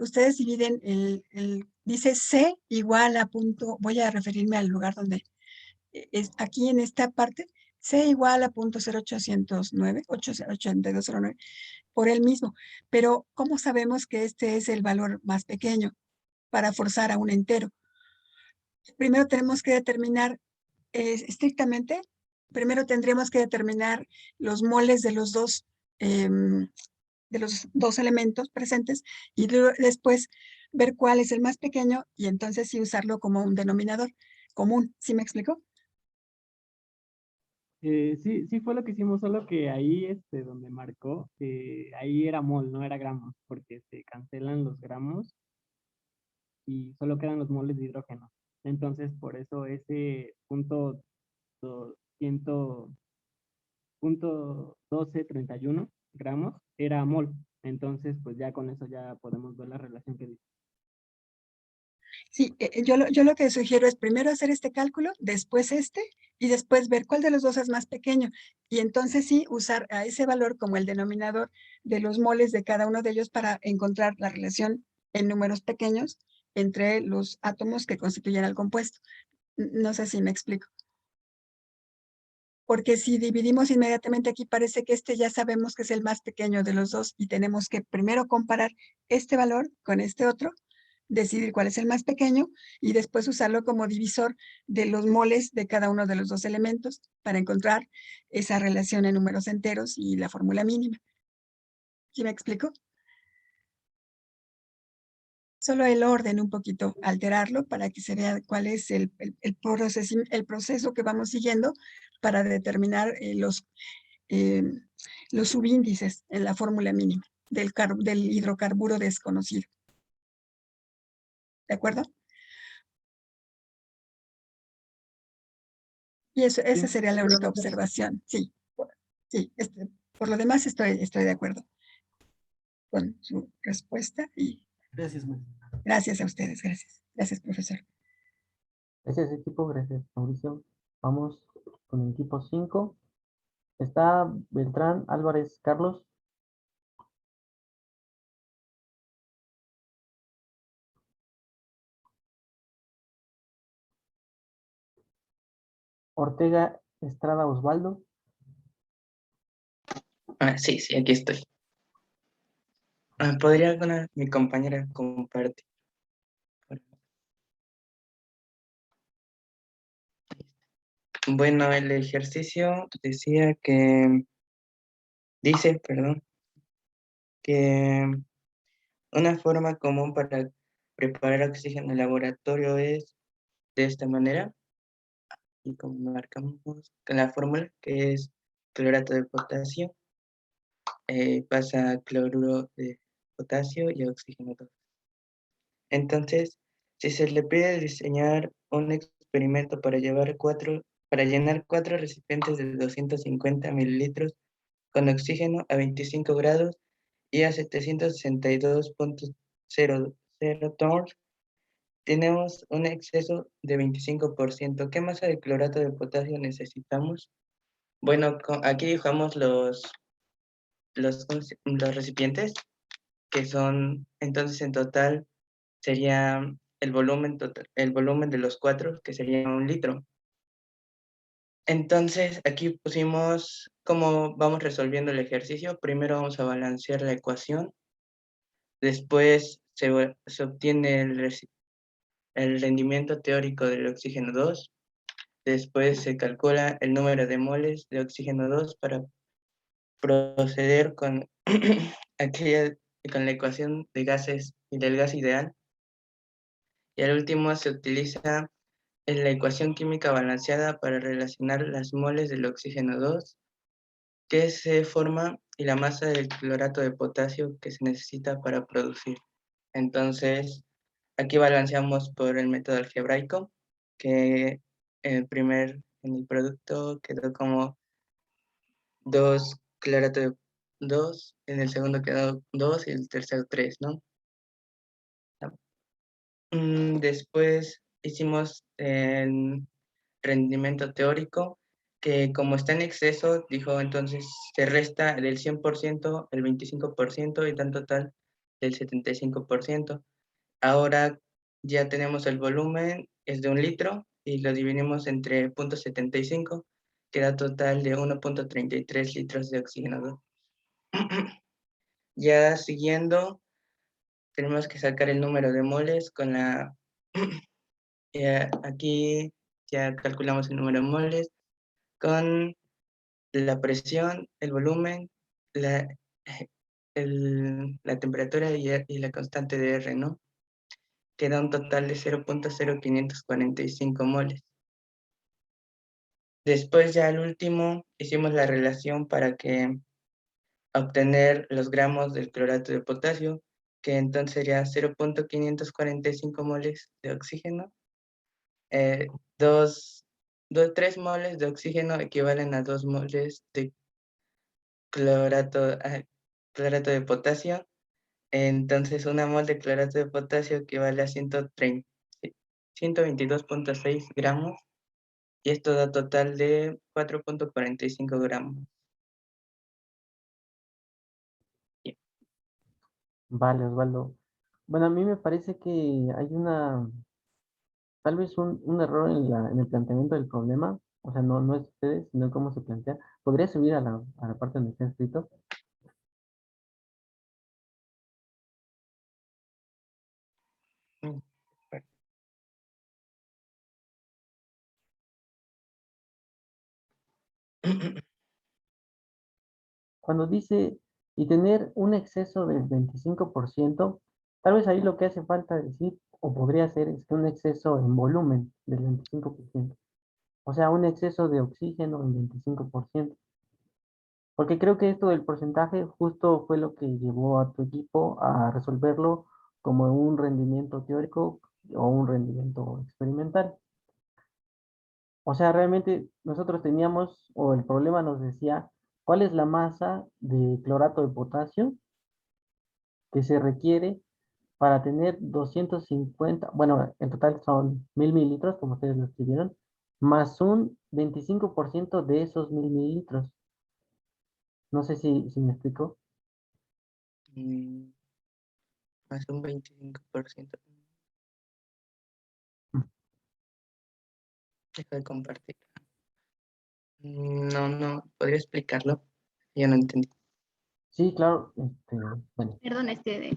ustedes dividen dice C igual a punto, voy a referirme al lugar donde es aquí en esta parte, C igual a punto 0809, 8209, por el mismo. Pero, ¿cómo sabemos que este es el valor más pequeño para forzar a un entero? Primero tenemos que determinar estrictamente, primero tendríamos que determinar los moles de los dos elementos presentes y después ver cuál es el más pequeño y entonces sí usarlo como un denominador común. ¿Sí me explico? Sí, sí fue lo que hicimos, solo que ahí, donde marcó, ahí era mol, no era gramos, porque se cancelan los gramos y solo quedan los moles de hidrógeno. Entonces, por eso ese punto 1231 gramos era mol. Entonces, pues ya con eso ya podemos ver la relación que dice. Sí, yo lo que sugiero es primero hacer este cálculo, después y después ver cuál de los dos es más pequeño. Y entonces sí, usar a ese valor como el denominador de los moles de cada uno de ellos para encontrar la relación en números pequeños entre los átomos que constituyen el compuesto. No sé si me explico. Porque si dividimos inmediatamente aquí, parece que ya sabemos que es el más pequeño de los dos y tenemos que primero comparar este valor con este otro, decidir cuál es el más pequeño y después usarlo como divisor de los moles de cada uno de los dos elementos para encontrar esa relación en números enteros y la fórmula mínima. ¿Sí me explico? Solo el orden un poquito, alterarlo para que se vea cuál es el proceso que vamos siguiendo para determinar los subíndices en la fórmula mínima del hidrocarburo desconocido. ¿De acuerdo? Y esa sería la única observación. Sí, sí, por lo demás estoy de acuerdo con su respuesta y Gracias, maestra. gracias a ustedes, gracias. Gracias, profesor. Gracias, equipo. Gracias, Mauricio. Vamos con el equipo 5. Está Beltrán Álvarez Carlos. Ortega Estrada Osvaldo. Sí, sí, aquí estoy. ¿Podría mi compañera compartir? Bueno, el ejercicio dice, perdón, que una forma común para preparar oxígeno en el laboratorio es de esta manera, y como marcamos con la fórmula, que es clorato de potasio, pasa a cloruro de potasio y a oxígeno 2. Entonces, si se le pide diseñar un experimento para llenar 4 recipientes de 250 mililitros con oxígeno a 25 grados y a 762.00 torr, tenemos un exceso de 25%. ¿Qué masa de clorato de potasio necesitamos? Bueno, aquí dibujamos los recipientes que son, entonces en total sería el volumen total, el volumen de los 4, que sería 1 litro. Entonces aquí pusimos cómo vamos resolviendo el ejercicio. Primero vamos a balancear la ecuación. Después se obtiene el rendimiento teórico del oxígeno 2. Después se calcula el número de moles de oxígeno 2 para proceder con, con la ecuación de gases y del gas ideal. Y al último se utiliza la ecuación química balanceada para relacionar las moles del oxígeno 2 que se forma y la masa del clorato de potasio que se necesita para producir. Entonces, aquí balanceamos por el método algebraico, que en el producto quedó como 2 clorato de 2, en el segundo quedó 2 y el tercero 3, ¿no? Después hicimos el rendimiento teórico, que como está en exceso, dijo entonces se resta del 100% el 25% y dan total del 75%. Ahora ya tenemos el volumen, es de 1 litro y lo dividimos entre 0.75, que da total de 1.33 litros de oxígeno. Ya siguiendo, tenemos que sacar el número de moles con la... aquí ya calculamos el número de moles con la presión, el volumen, la, la temperatura y la constante de R, ¿no? Que da un total de 0.0545 moles. Después ya al último hicimos la relación para que obtener los gramos del clorato de potasio, que entonces sería 0.545 moles de oxígeno. 3 moles de oxígeno equivalen a 2 moles de clorato de potasio. Entonces, una mol de clorato de potasio equivale a 122.6 gramos y esto da total de 4.45 gramos. Vale, Osvaldo. Bueno, a mí me parece que hay tal vez un error en el planteamiento del problema. O sea, no es ustedes, sino cómo se plantea. ¿Podría subir a la parte donde está escrito? Mm, Cuando dice, y tener un exceso del 25%, tal vez ahí lo que hace falta decir, o podría ser, es que un exceso en volumen del 25%. O sea, un exceso de oxígeno en 25%. Porque creo que esto del porcentaje justo fue lo que llevó a tu equipo a resolverlo como un rendimiento teórico o un rendimiento experimental. O sea, realmente nosotros teníamos, o el problema nos decía, ¿cuál es la masa de clorato de potasio que se requiere para tener 250, bueno, en total son 1000 mililitros, como ustedes lo escribieron, más un 25% de esos 1000 mililitros? No sé si me explico. Más un 25%. Deja de compartir. No, ¿podría explicarlo? Ya no entendí. Sí, claro. Bueno, Perdón,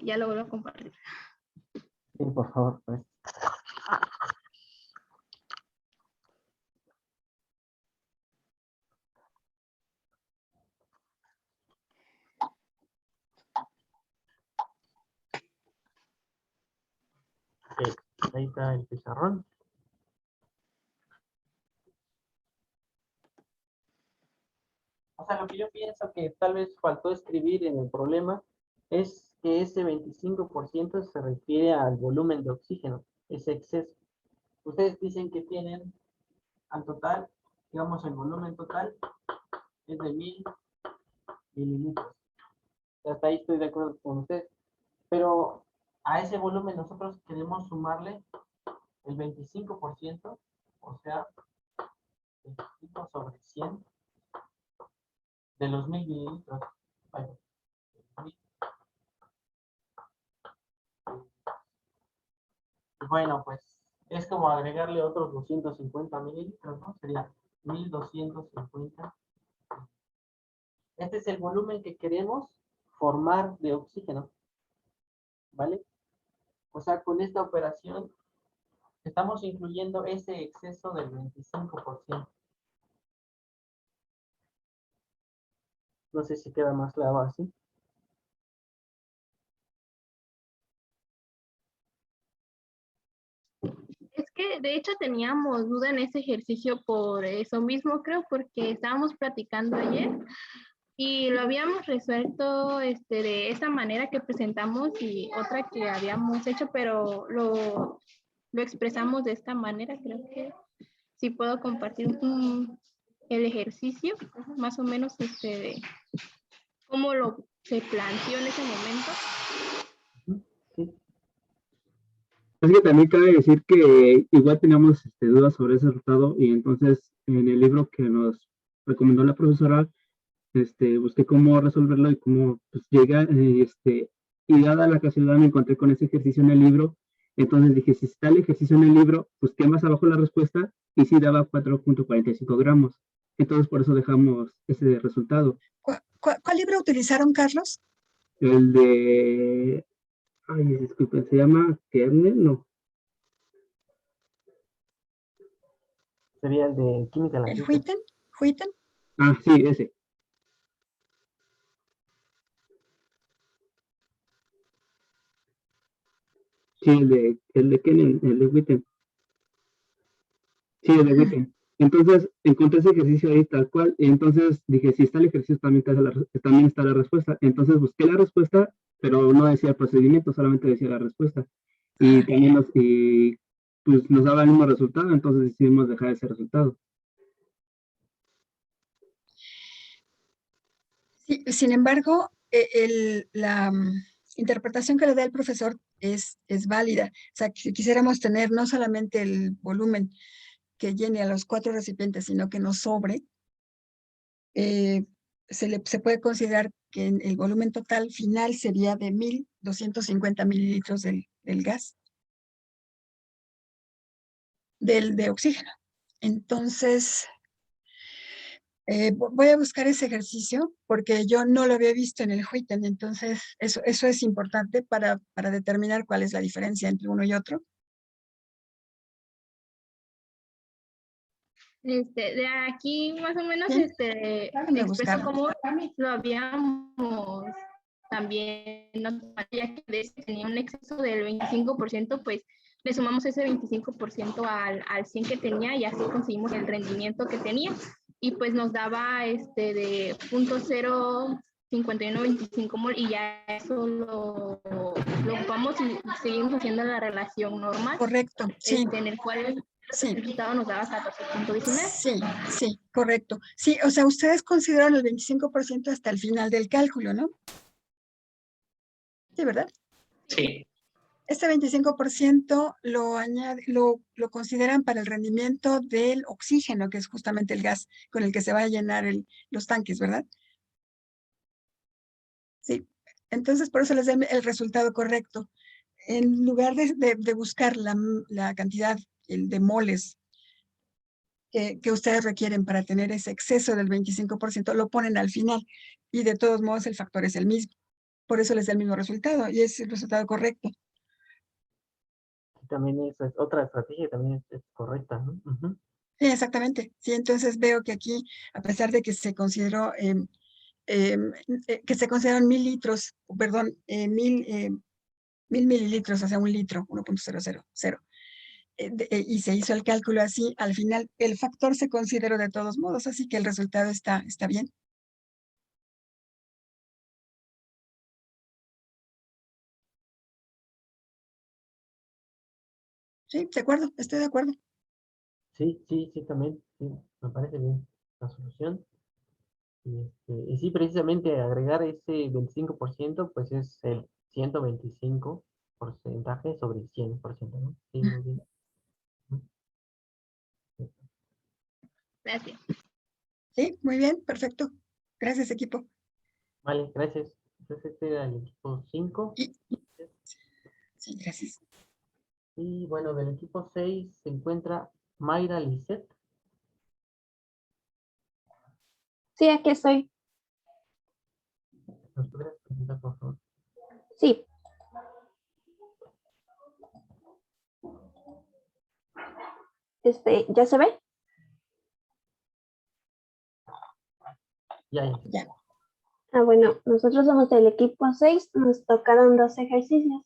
ya lo vuelvo a compartir. sí, por favor, pues. Ahí está el pizarrón. O sea, lo que yo pienso que tal vez faltó escribir en el problema es que ese 25% se refiere al volumen de oxígeno, ese exceso. Ustedes dicen que tienen al total, digamos, el volumen total es de 1000 mililitros. Hasta ahí estoy de acuerdo con ustedes. Pero a ese volumen nosotros queremos sumarle el 25%, o sea, 25 sobre 100 de los 1000 mililitros. Vaya, Bueno, pues es como agregarle otros 250 mililitros, ¿no? Sería 1250. Este es el volumen que queremos formar de oxígeno, ¿vale? O sea, con esta operación estamos incluyendo ese exceso del 25%. No sé si queda más claro así. Es que de hecho teníamos duda en ese ejercicio por eso mismo, creo, porque estábamos platicando ayer y lo habíamos resuelto de esa manera que presentamos y otra que habíamos hecho, pero lo expresamos de esta manera. Creo que sí puedo compartir el ejercicio, más o menos de cómo se planteó en ese momento. Es que también cabe decir que igual teníamos dudas sobre ese resultado y entonces en el libro que nos recomendó la profesora, busqué cómo resolverlo y cómo pues, llega, y dada la casualidad me encontré con ese ejercicio en el libro, entonces dije, si está el ejercicio en el libro, pues qué más abajo la respuesta, y sí daba 4.45 gramos. Entonces por eso dejamos ese resultado. ¿Cuál libro utilizaron, Carlos? El de, ay, disculpen, se llama Kernel, no. Sería el de química. ¿El Huiten? ¿Huiten? Ah, sí, ese. Sí, el de Kennel, el de Witten. Sí, el de Witten. Entonces, encontré ese ejercicio ahí tal cual, y entonces dije, si está el ejercicio, también está la respuesta. Entonces busqué la respuesta, pero no decía el procedimiento, solamente decía la respuesta. Y también pues nos daba el mismo resultado, entonces decidimos dejar ese resultado. Sí, sin embargo, la interpretación que le da el profesor es válida. O sea, si quisiéramos tener no solamente el volumen que llene a los 4 recipientes, sino que nos sobre, se puede considerar que el volumen total final sería de 1.250 mililitros del gas, de oxígeno. Entonces, voy a buscar ese ejercicio porque yo no lo había visto en el Huiten, entonces eso es importante para determinar cuál es la diferencia entre uno y otro. De aquí más o menos Bien. expreso cómo lo habíamos también notado, ya que tenía un exceso del 25%, pues le sumamos ese 25% al 100 que tenía y así conseguimos el rendimiento que tenía y pues nos daba de 0.5125 mol y ya eso lo ocupamos y seguimos haciendo la relación normal. Correcto, sí. En el cual sí. El resultado nos daba 14.19. Sí, correcto. Sí, o sea, ustedes consideraron el 25% hasta el final del cálculo, ¿no? Sí, ¿verdad? Sí. Este 25% lo consideran para el rendimiento del oxígeno, que es justamente el gas con el que se va a llenar los tanques, ¿verdad? Sí. Entonces, por eso les da el resultado correcto. En lugar de buscar la cantidad de moles que ustedes requieren para tener ese exceso del 25%, lo ponen al final y de todos modos el factor es el mismo. Por eso les da el mismo resultado y es el resultado correcto. También es otra estrategia, también es correcta, ¿no? Uh-huh. Sí, exactamente. Sí, entonces veo que aquí, a pesar de que se consideró, que se consideraron 1.000 litros, perdón, 1.000 mililitros, o sea, 1 litro, 1.000, y se hizo el cálculo así, al final el factor se consideró de todos modos, así que el resultado está bien. Sí, de acuerdo, estoy de acuerdo. Sí, también, sí, me parece bien la solución. Y sí, precisamente agregar ese 25%, pues es el 125% sobre el 100%, ¿no? Sí, muy bien. Gracias. Sí, muy bien, perfecto. Gracias, equipo. Vale, gracias. Entonces este era el equipo 5. Sí, gracias. Y bueno, del equipo 6 se encuentra Mayra Lisset. Sí, aquí estoy. ¿Nos podrías presentar, por favor? Sí. ¿Ya se ve? Ya. Ah, bueno, nosotros somos del equipo 6, nos tocaron 2 ejercicios.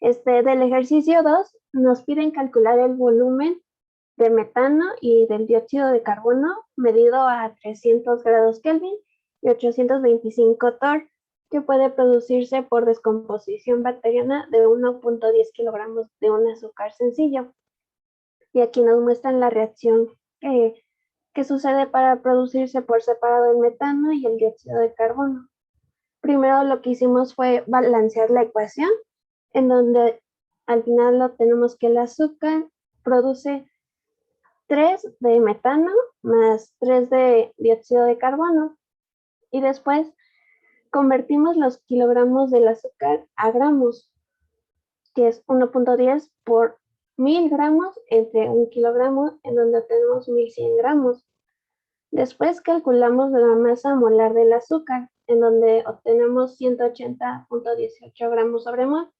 Del ejercicio 2 nos piden calcular el volumen de metano y del dióxido de carbono medido a 300 grados Kelvin y 825 torr, que puede producirse por descomposición bacteriana de 1.10 kilogramos de un azúcar sencillo. Y aquí nos muestran la reacción que sucede para producirse por separado el metano y el dióxido de carbono. Primero lo que hicimos fue balancear la ecuación, en donde al final obtenemos que el azúcar produce 3 de metano más 3 de dióxido de carbono. Y después convertimos los kilogramos del azúcar a gramos, que es 1.10 por 1000 gramos entre 1 kilogramo, en donde tenemos 1100 gramos. Después calculamos la masa molar del azúcar, en donde obtenemos 180.18 gramos sobre mol.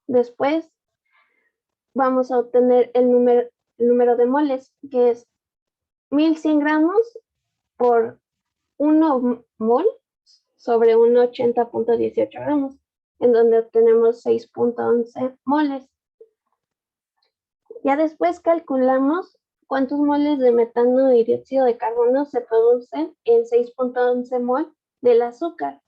Después vamos a obtener el número de moles, que es 1100 gramos por 1 mol sobre 180.18 gramos, en donde obtenemos 6.11 moles. Ya después calculamos cuántos moles de metano y dióxido de carbono se producen en 6.11 mol del azúcar.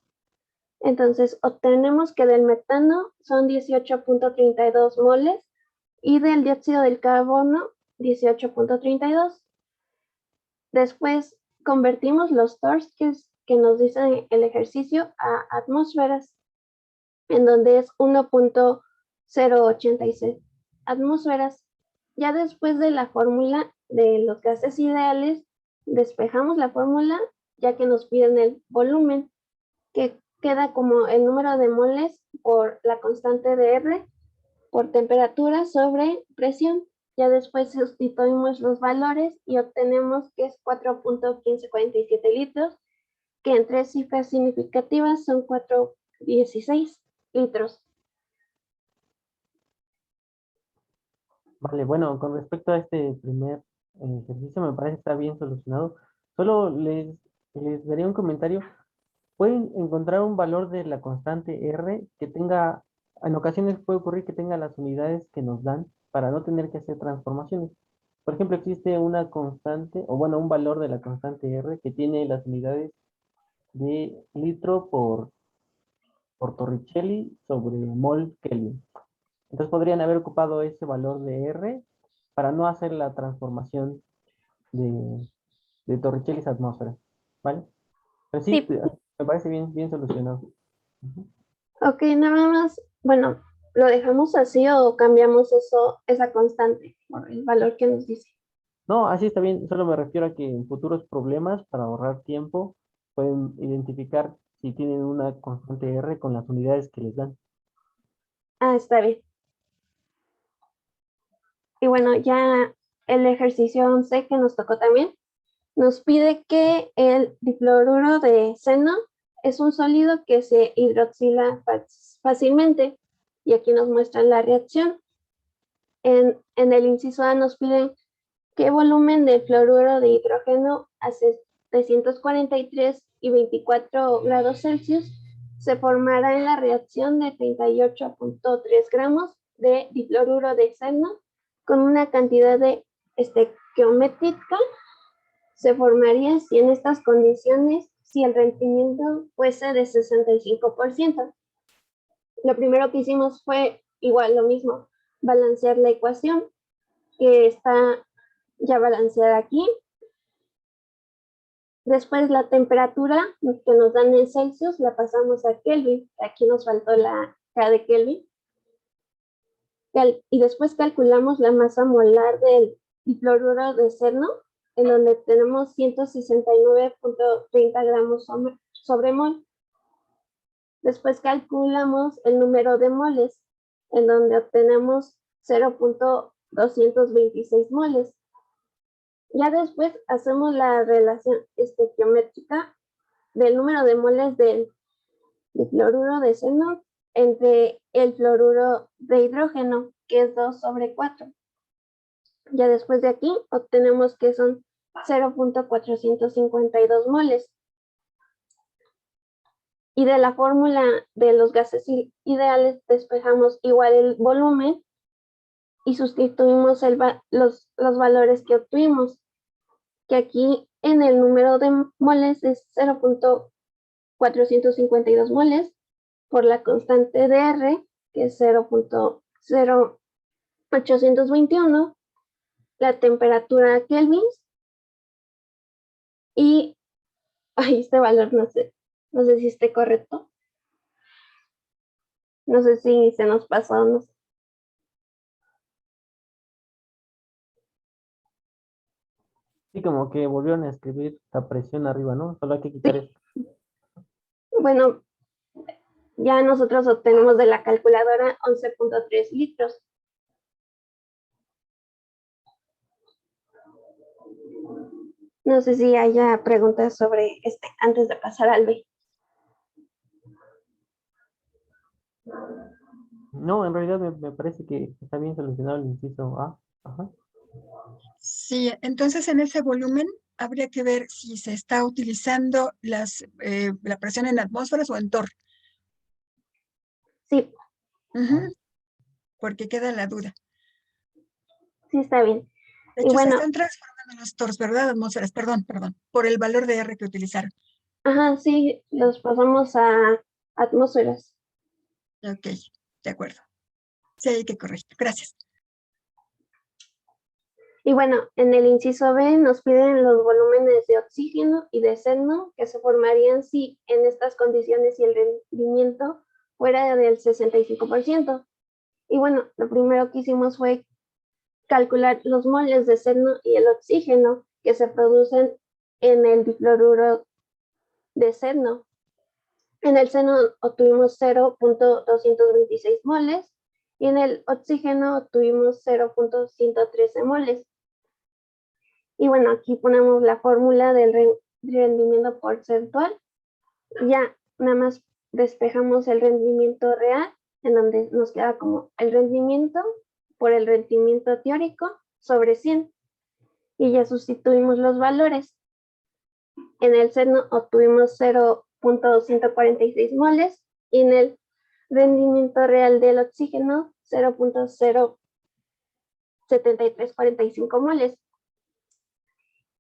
Entonces obtenemos que del metano son 18.32 moles y del dióxido del carbono 18.32. Después convertimos los torrs que nos dice el ejercicio a atmósferas, en donde es 1.086 atmósferas. Ya después de la fórmula de los gases ideales, despejamos la fórmula, ya que nos piden el volumen, que queda como el número de moles por la constante de R por temperatura sobre presión. Ya después sustituimos los valores y obtenemos que es 4.1547 litros, que en 3 cifras significativas son 4.16 litros. Vale, bueno, con respecto a este primer ejercicio, me parece que está bien solucionado. Solo les daría un comentario. Pueden encontrar un valor de la constante R que tenga, en ocasiones puede ocurrir que tenga las unidades que nos dan para no tener que hacer transformaciones. Por ejemplo, existe una constante, o bueno, un valor de la constante R que tiene las unidades de litro por Torricelli sobre mol Kelvin. Entonces podrían haber ocupado ese valor de R para no hacer la transformación de Torricelli a atmósfera, ¿vale? Pero sí, me parece bien solucionado. Ok, nada más, bueno, ¿lo dejamos así o cambiamos esa constante por el valor que nos dice? No, así está bien. Solo me refiero a que en futuros problemas, para ahorrar tiempo, pueden identificar si tienen una constante R con las unidades que les dan. Ah, está bien. Y bueno, ya el ejercicio 11 que nos tocó también, nos pide que el difluoruro de seno es un sólido que se hidroxila fácilmente. Y aquí nos muestran la reacción. En el inciso A nos piden qué volumen de fluoruro de hidrógeno a 743 y 24 grados Celsius se formará en la reacción de 38.3 gramos de difluoruro de seno con una cantidad de estequiométrica. Se formaría si en estas condiciones, si el rendimiento fuese de 65%. Lo primero que hicimos fue igual lo mismo, balancear la ecuación, que está ya balanceada aquí. Después la temperatura que nos dan en Celsius la pasamos a Kelvin. Aquí nos faltó la K de Kelvin. Y después calculamos la masa molar del difluoruro de seno, en donde tenemos 169.30 gramos sobre mol. Después calculamos el número de moles, en donde obtenemos 0.226 moles. Ya después hacemos la relación estequiométrica del número de moles del difluoruro de xenón entre el fluoruro de hidrógeno, que es 2/4. Ya después de aquí obtenemos que son 0.452 moles. Y de la fórmula de los gases ideales despejamos igual el volumen y sustituimos los valores que obtuvimos, que aquí en el número de moles es 0.452 moles por la constante de R, que es 0.0821, la temperatura kelvins, y este valor no sé si esté correcto. No sé si se nos pasó, no sé. Sí, como que volvieron a escribir la presión arriba, ¿no? Solo hay que quitar esto. Bueno, ya nosotros obtenemos de la calculadora 11.3 litros. No sé si haya preguntas sobre antes de pasar al B. No, en realidad me parece que está bien solucionado el inciso A. Ajá. Sí, entonces en ese volumen habría que ver si se está utilizando la presión en atmósferas o en torr. Sí. Porque queda la duda. Sí, está bien. De hecho, se están transformando los torrs, ¿verdad? Atmósferas, perdón, por el valor de R que utilizaron. Ajá, sí, los pasamos a atmósferas. Ok, de acuerdo. Sí, hay que corregir. Gracias. Y bueno, en el inciso B nos piden los volúmenes de oxígeno y de xenón que se formarían si en estas condiciones y el rendimiento fuera del 65%. Y bueno, lo primero que hicimos fue calcular los moles de xenón y el oxígeno que se producen en el difluoruro de xenón. En el xenón obtuvimos 0.226 moles y en el oxígeno obtuvimos 0.113 moles. Y bueno, aquí ponemos la fórmula del rendimiento porcentual. Ya nada más despejamos el rendimiento real, en donde nos queda como el rendimiento por el rendimiento teórico sobre 100. Y ya sustituimos los valores. En el xenón obtuvimos 0.146 moles y en el rendimiento real del oxígeno 0.07345 moles.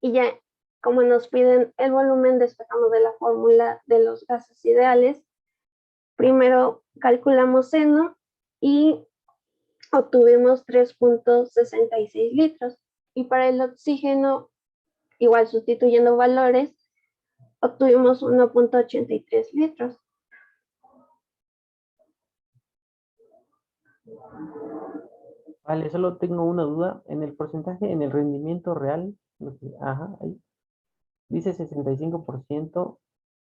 Y ya, como nos piden el volumen, despejamos de la fórmula de los gases ideales. Primero calculamos xenón y obtuvimos 3.66 litros. Y para el oxígeno, igual sustituyendo valores, obtuvimos 1.83 litros. Vale, solo tengo una duda. En el porcentaje, en el rendimiento real, ahí dice 65%.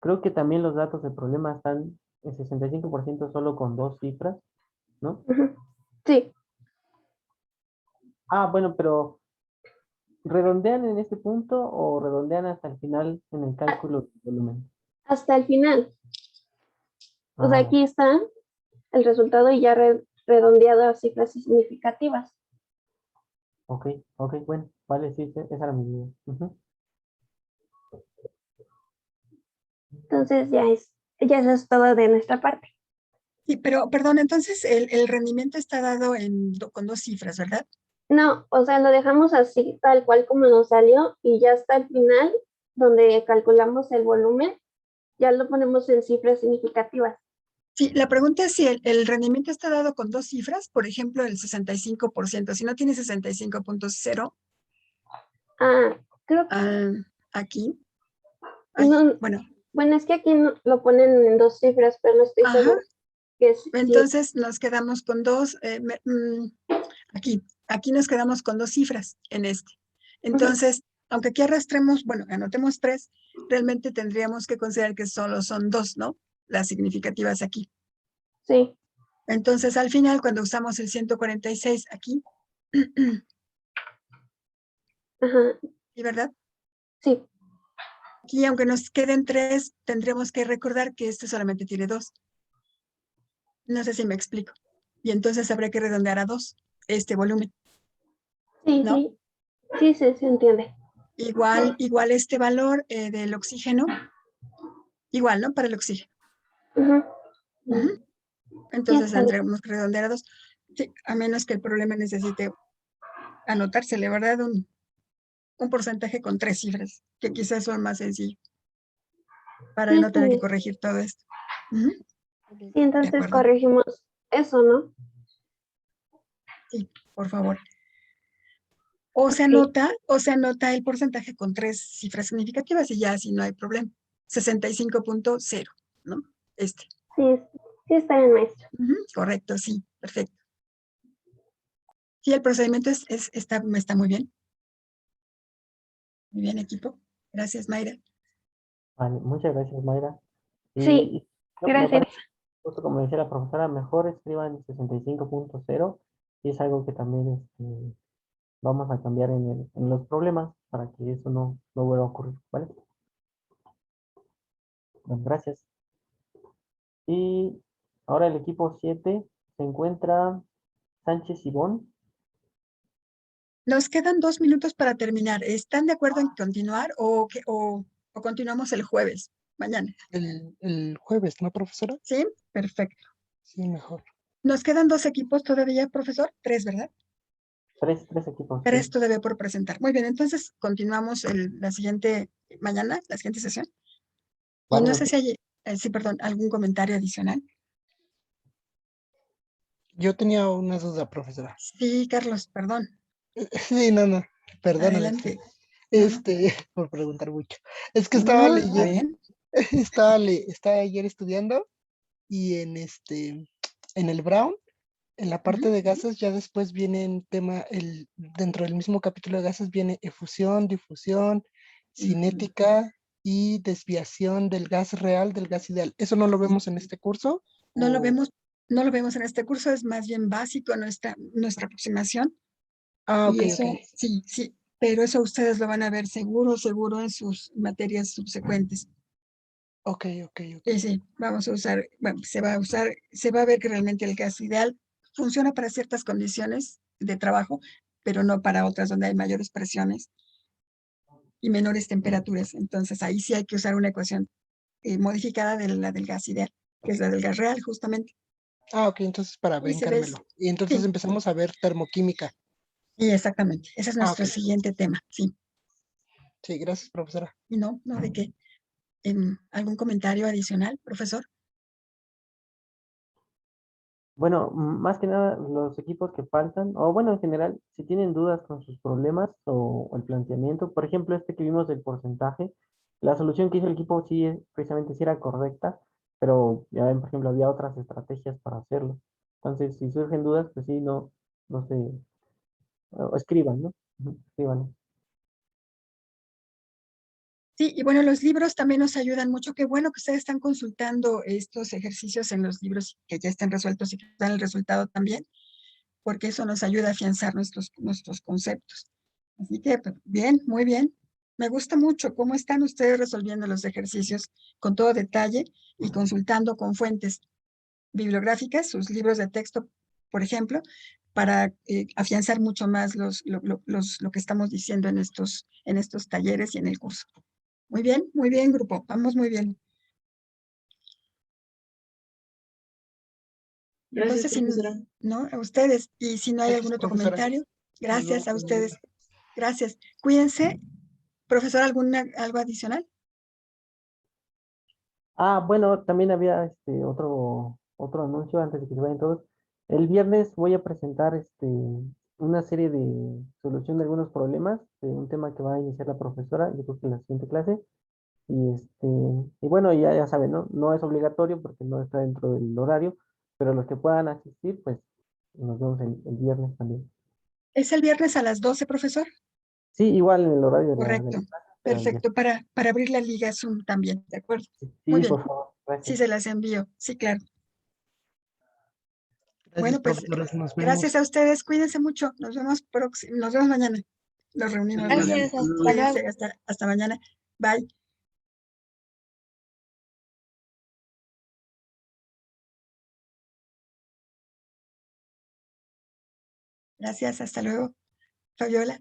Creo que también los datos del problema están en 65% solo con 2 cifras, ¿no? Sí. Ah, bueno, pero ¿redondean en este punto o redondean hasta el final en el cálculo del volumen? Hasta el final. O sea, aquí está el resultado y ya redondeado a cifras significativas. Ok, bueno, vale, sí, esa era mi duda. Entonces ya eso es todo de nuestra parte. Sí, pero perdón, entonces el rendimiento está dado con 2 cifras, ¿verdad? No, o sea, lo dejamos así, tal cual como nos salió, y ya hasta el final, donde calculamos el volumen, ya lo ponemos en cifras significativas. Sí, la pregunta es si el rendimiento está dado con 2 cifras, por ejemplo, el 65%. Si no tiene 65.0. Creo que aquí. No, bueno, es que aquí lo ponen en 2 cifras, pero no estoy segura. Entonces nos quedamos con 2, aquí nos quedamos con 2 cifras en este. Entonces, aunque aquí arrastremos, bueno, anotemos 3, realmente tendríamos que considerar que solo son 2, ¿no? Las significativas aquí. Sí. Entonces, al final, cuando usamos el 146 aquí, Ajá, ¿sí, verdad? sí. Aquí, aunque nos queden 3, tendremos que recordar que este solamente tiene 2. No sé si me explico. Y entonces habrá que redondear a 2 este volumen, Sí, ¿no? sí. Sí, sí, se entiende. Igual este valor del oxígeno, igual, ¿no? Para el oxígeno. Ujú. Ujú. Ya Entonces está bien. tendremos que redondear a 2. Sí, a menos que el problema necesite anotársele, ¿verdad? Un porcentaje con 3 cifras, que quizás son más sencillo, para Sí, no está tener que bien. corregir todo esto. Ujú. Sí, De entonces acuerdo. corregimos eso, ¿no? Sí, por favor. O se Ok. anota el porcentaje con 3 cifras significativas y ya así no hay problema. 65.0, ¿no? Este. Sí, sí está bien, maestro. Ujú, correcto, sí, perfecto. Sí, el procedimiento está muy bien. Muy bien, equipo. Gracias, Mayra. Vale, muchas gracias, Mayra. Sí, Y no, me gracias. parece, justo como decía la profesora, mejor escriban 65.0 y es algo que también vamos a cambiar en los problemas para que eso no vuelva a ocurrir, ¿vale? Bueno, gracias. Y ahora el equipo 7 se encuentra Sánchez Ibón. Nos quedan 2 minutos para terminar. ¿Están de acuerdo en continuar o continuamos el jueves, mañana? El jueves, ¿no, profesora? ¿Sí? Perfecto. Sí, mejor. Nos quedan 2 equipos todavía, profesor. 3, ¿verdad? Tres equipos. 3 Sí. todavía por presentar. Muy bien, entonces continuamos la siguiente sesión. Y Vale, no sé ok. si hay, sí, perdón, algún comentario adicional. Yo tenía una duda, profesora. Sí, Carlos, perdón. Sí, no, perdóname. Adelante. No, Por preguntar mucho. Es que no, estaba no, está leyendo, bien. estaba ayer estudiando y en el Brown, en la parte Ujú. de gases, ya después viene en dentro del mismo capítulo de gases viene efusión, difusión, Ujú. cinética y desviación del gas real del gas ideal. ¿Eso no lo vemos en este curso? No lo O- vemos, no lo vemos en este curso, es más bien básico nuestra aproximación. Ok, Y ok. eso, sí, pero eso ustedes lo van a ver seguro en sus materias subsecuentes. Ok, ok, ok. Y sí, vamos a usar, bueno, se va a ver que realmente el gas ideal funciona para ciertas condiciones de trabajo, pero no para otras donde hay mayores presiones y menores temperaturas. Entonces ahí sí hay que usar una ecuación modificada de la del gas ideal, que es la del gas real, justamente. Ok, entonces para Y se ves, brincármelo. Y entonces sí, empezamos a ver termoquímica. y exactamente. Ese es Ok. nuestro siguiente tema, sí. Sí, gracias, profesora. Y no, ¿de qué? ¿Algún comentario adicional, profesor? Bueno, más que nada los equipos que faltan, o bueno, en general, si tienen dudas con sus problemas o el planteamiento, por ejemplo, este que vimos del porcentaje, la solución que hizo el equipo sí, precisamente sí era correcta, pero ya ven, por ejemplo, había otras estrategias para hacerlo. Entonces, si surgen dudas, pues sí, no sé, o escriban, ¿no? Ujú, escriban. Sí, y bueno, los libros también nos ayudan mucho. Qué bueno que ustedes están consultando estos ejercicios en los libros que ya estén resueltos y que dan el resultado también, porque eso nos ayuda a afianzar nuestros conceptos. Así que, pues, bien, muy bien. Me gusta mucho cómo están ustedes resolviendo los ejercicios con todo detalle y consultando con fuentes bibliográficas, sus libros de texto, por ejemplo, para afianzar mucho más lo que estamos diciendo en estos talleres y en el curso. Muy bien, grupo. Vamos muy bien. Gracias, Entonces, profesora. ¿no? A ustedes. Y si no hay Gracias, algún otro profesora. comentario, Nos gracias vemos a mañana. ustedes. Gracias. Cuídense. Profesor, ¿algo adicional? Ah, bueno, también había otro anuncio antes de que se vayan todos. El viernes voy a presentar una serie de solución de algunos problemas, de un tema que va a iniciar la profesora, yo creo que en la siguiente clase. Y bueno, ya saben, ¿no? No es obligatorio porque no está dentro del horario, pero los que puedan asistir, pues nos vemos el viernes también. ¿Es el viernes a las 12, profesor? Sí, igual en el horario de Correcto. la clase, pero el viernes. Perfecto. Para abrir la liga Zoom también, ¿de acuerdo? Muy Sí, bien. por favor, Sí, gracias. se las envío. Sí, claro. Bueno, pues profesores, nos gracias a ustedes. Cuídense mucho. Nos vemos mañana. Nos reunimos mañana. Gracias, hasta Cuídense, luego. hasta mañana. Bye. Gracias, hasta luego. Fabiola.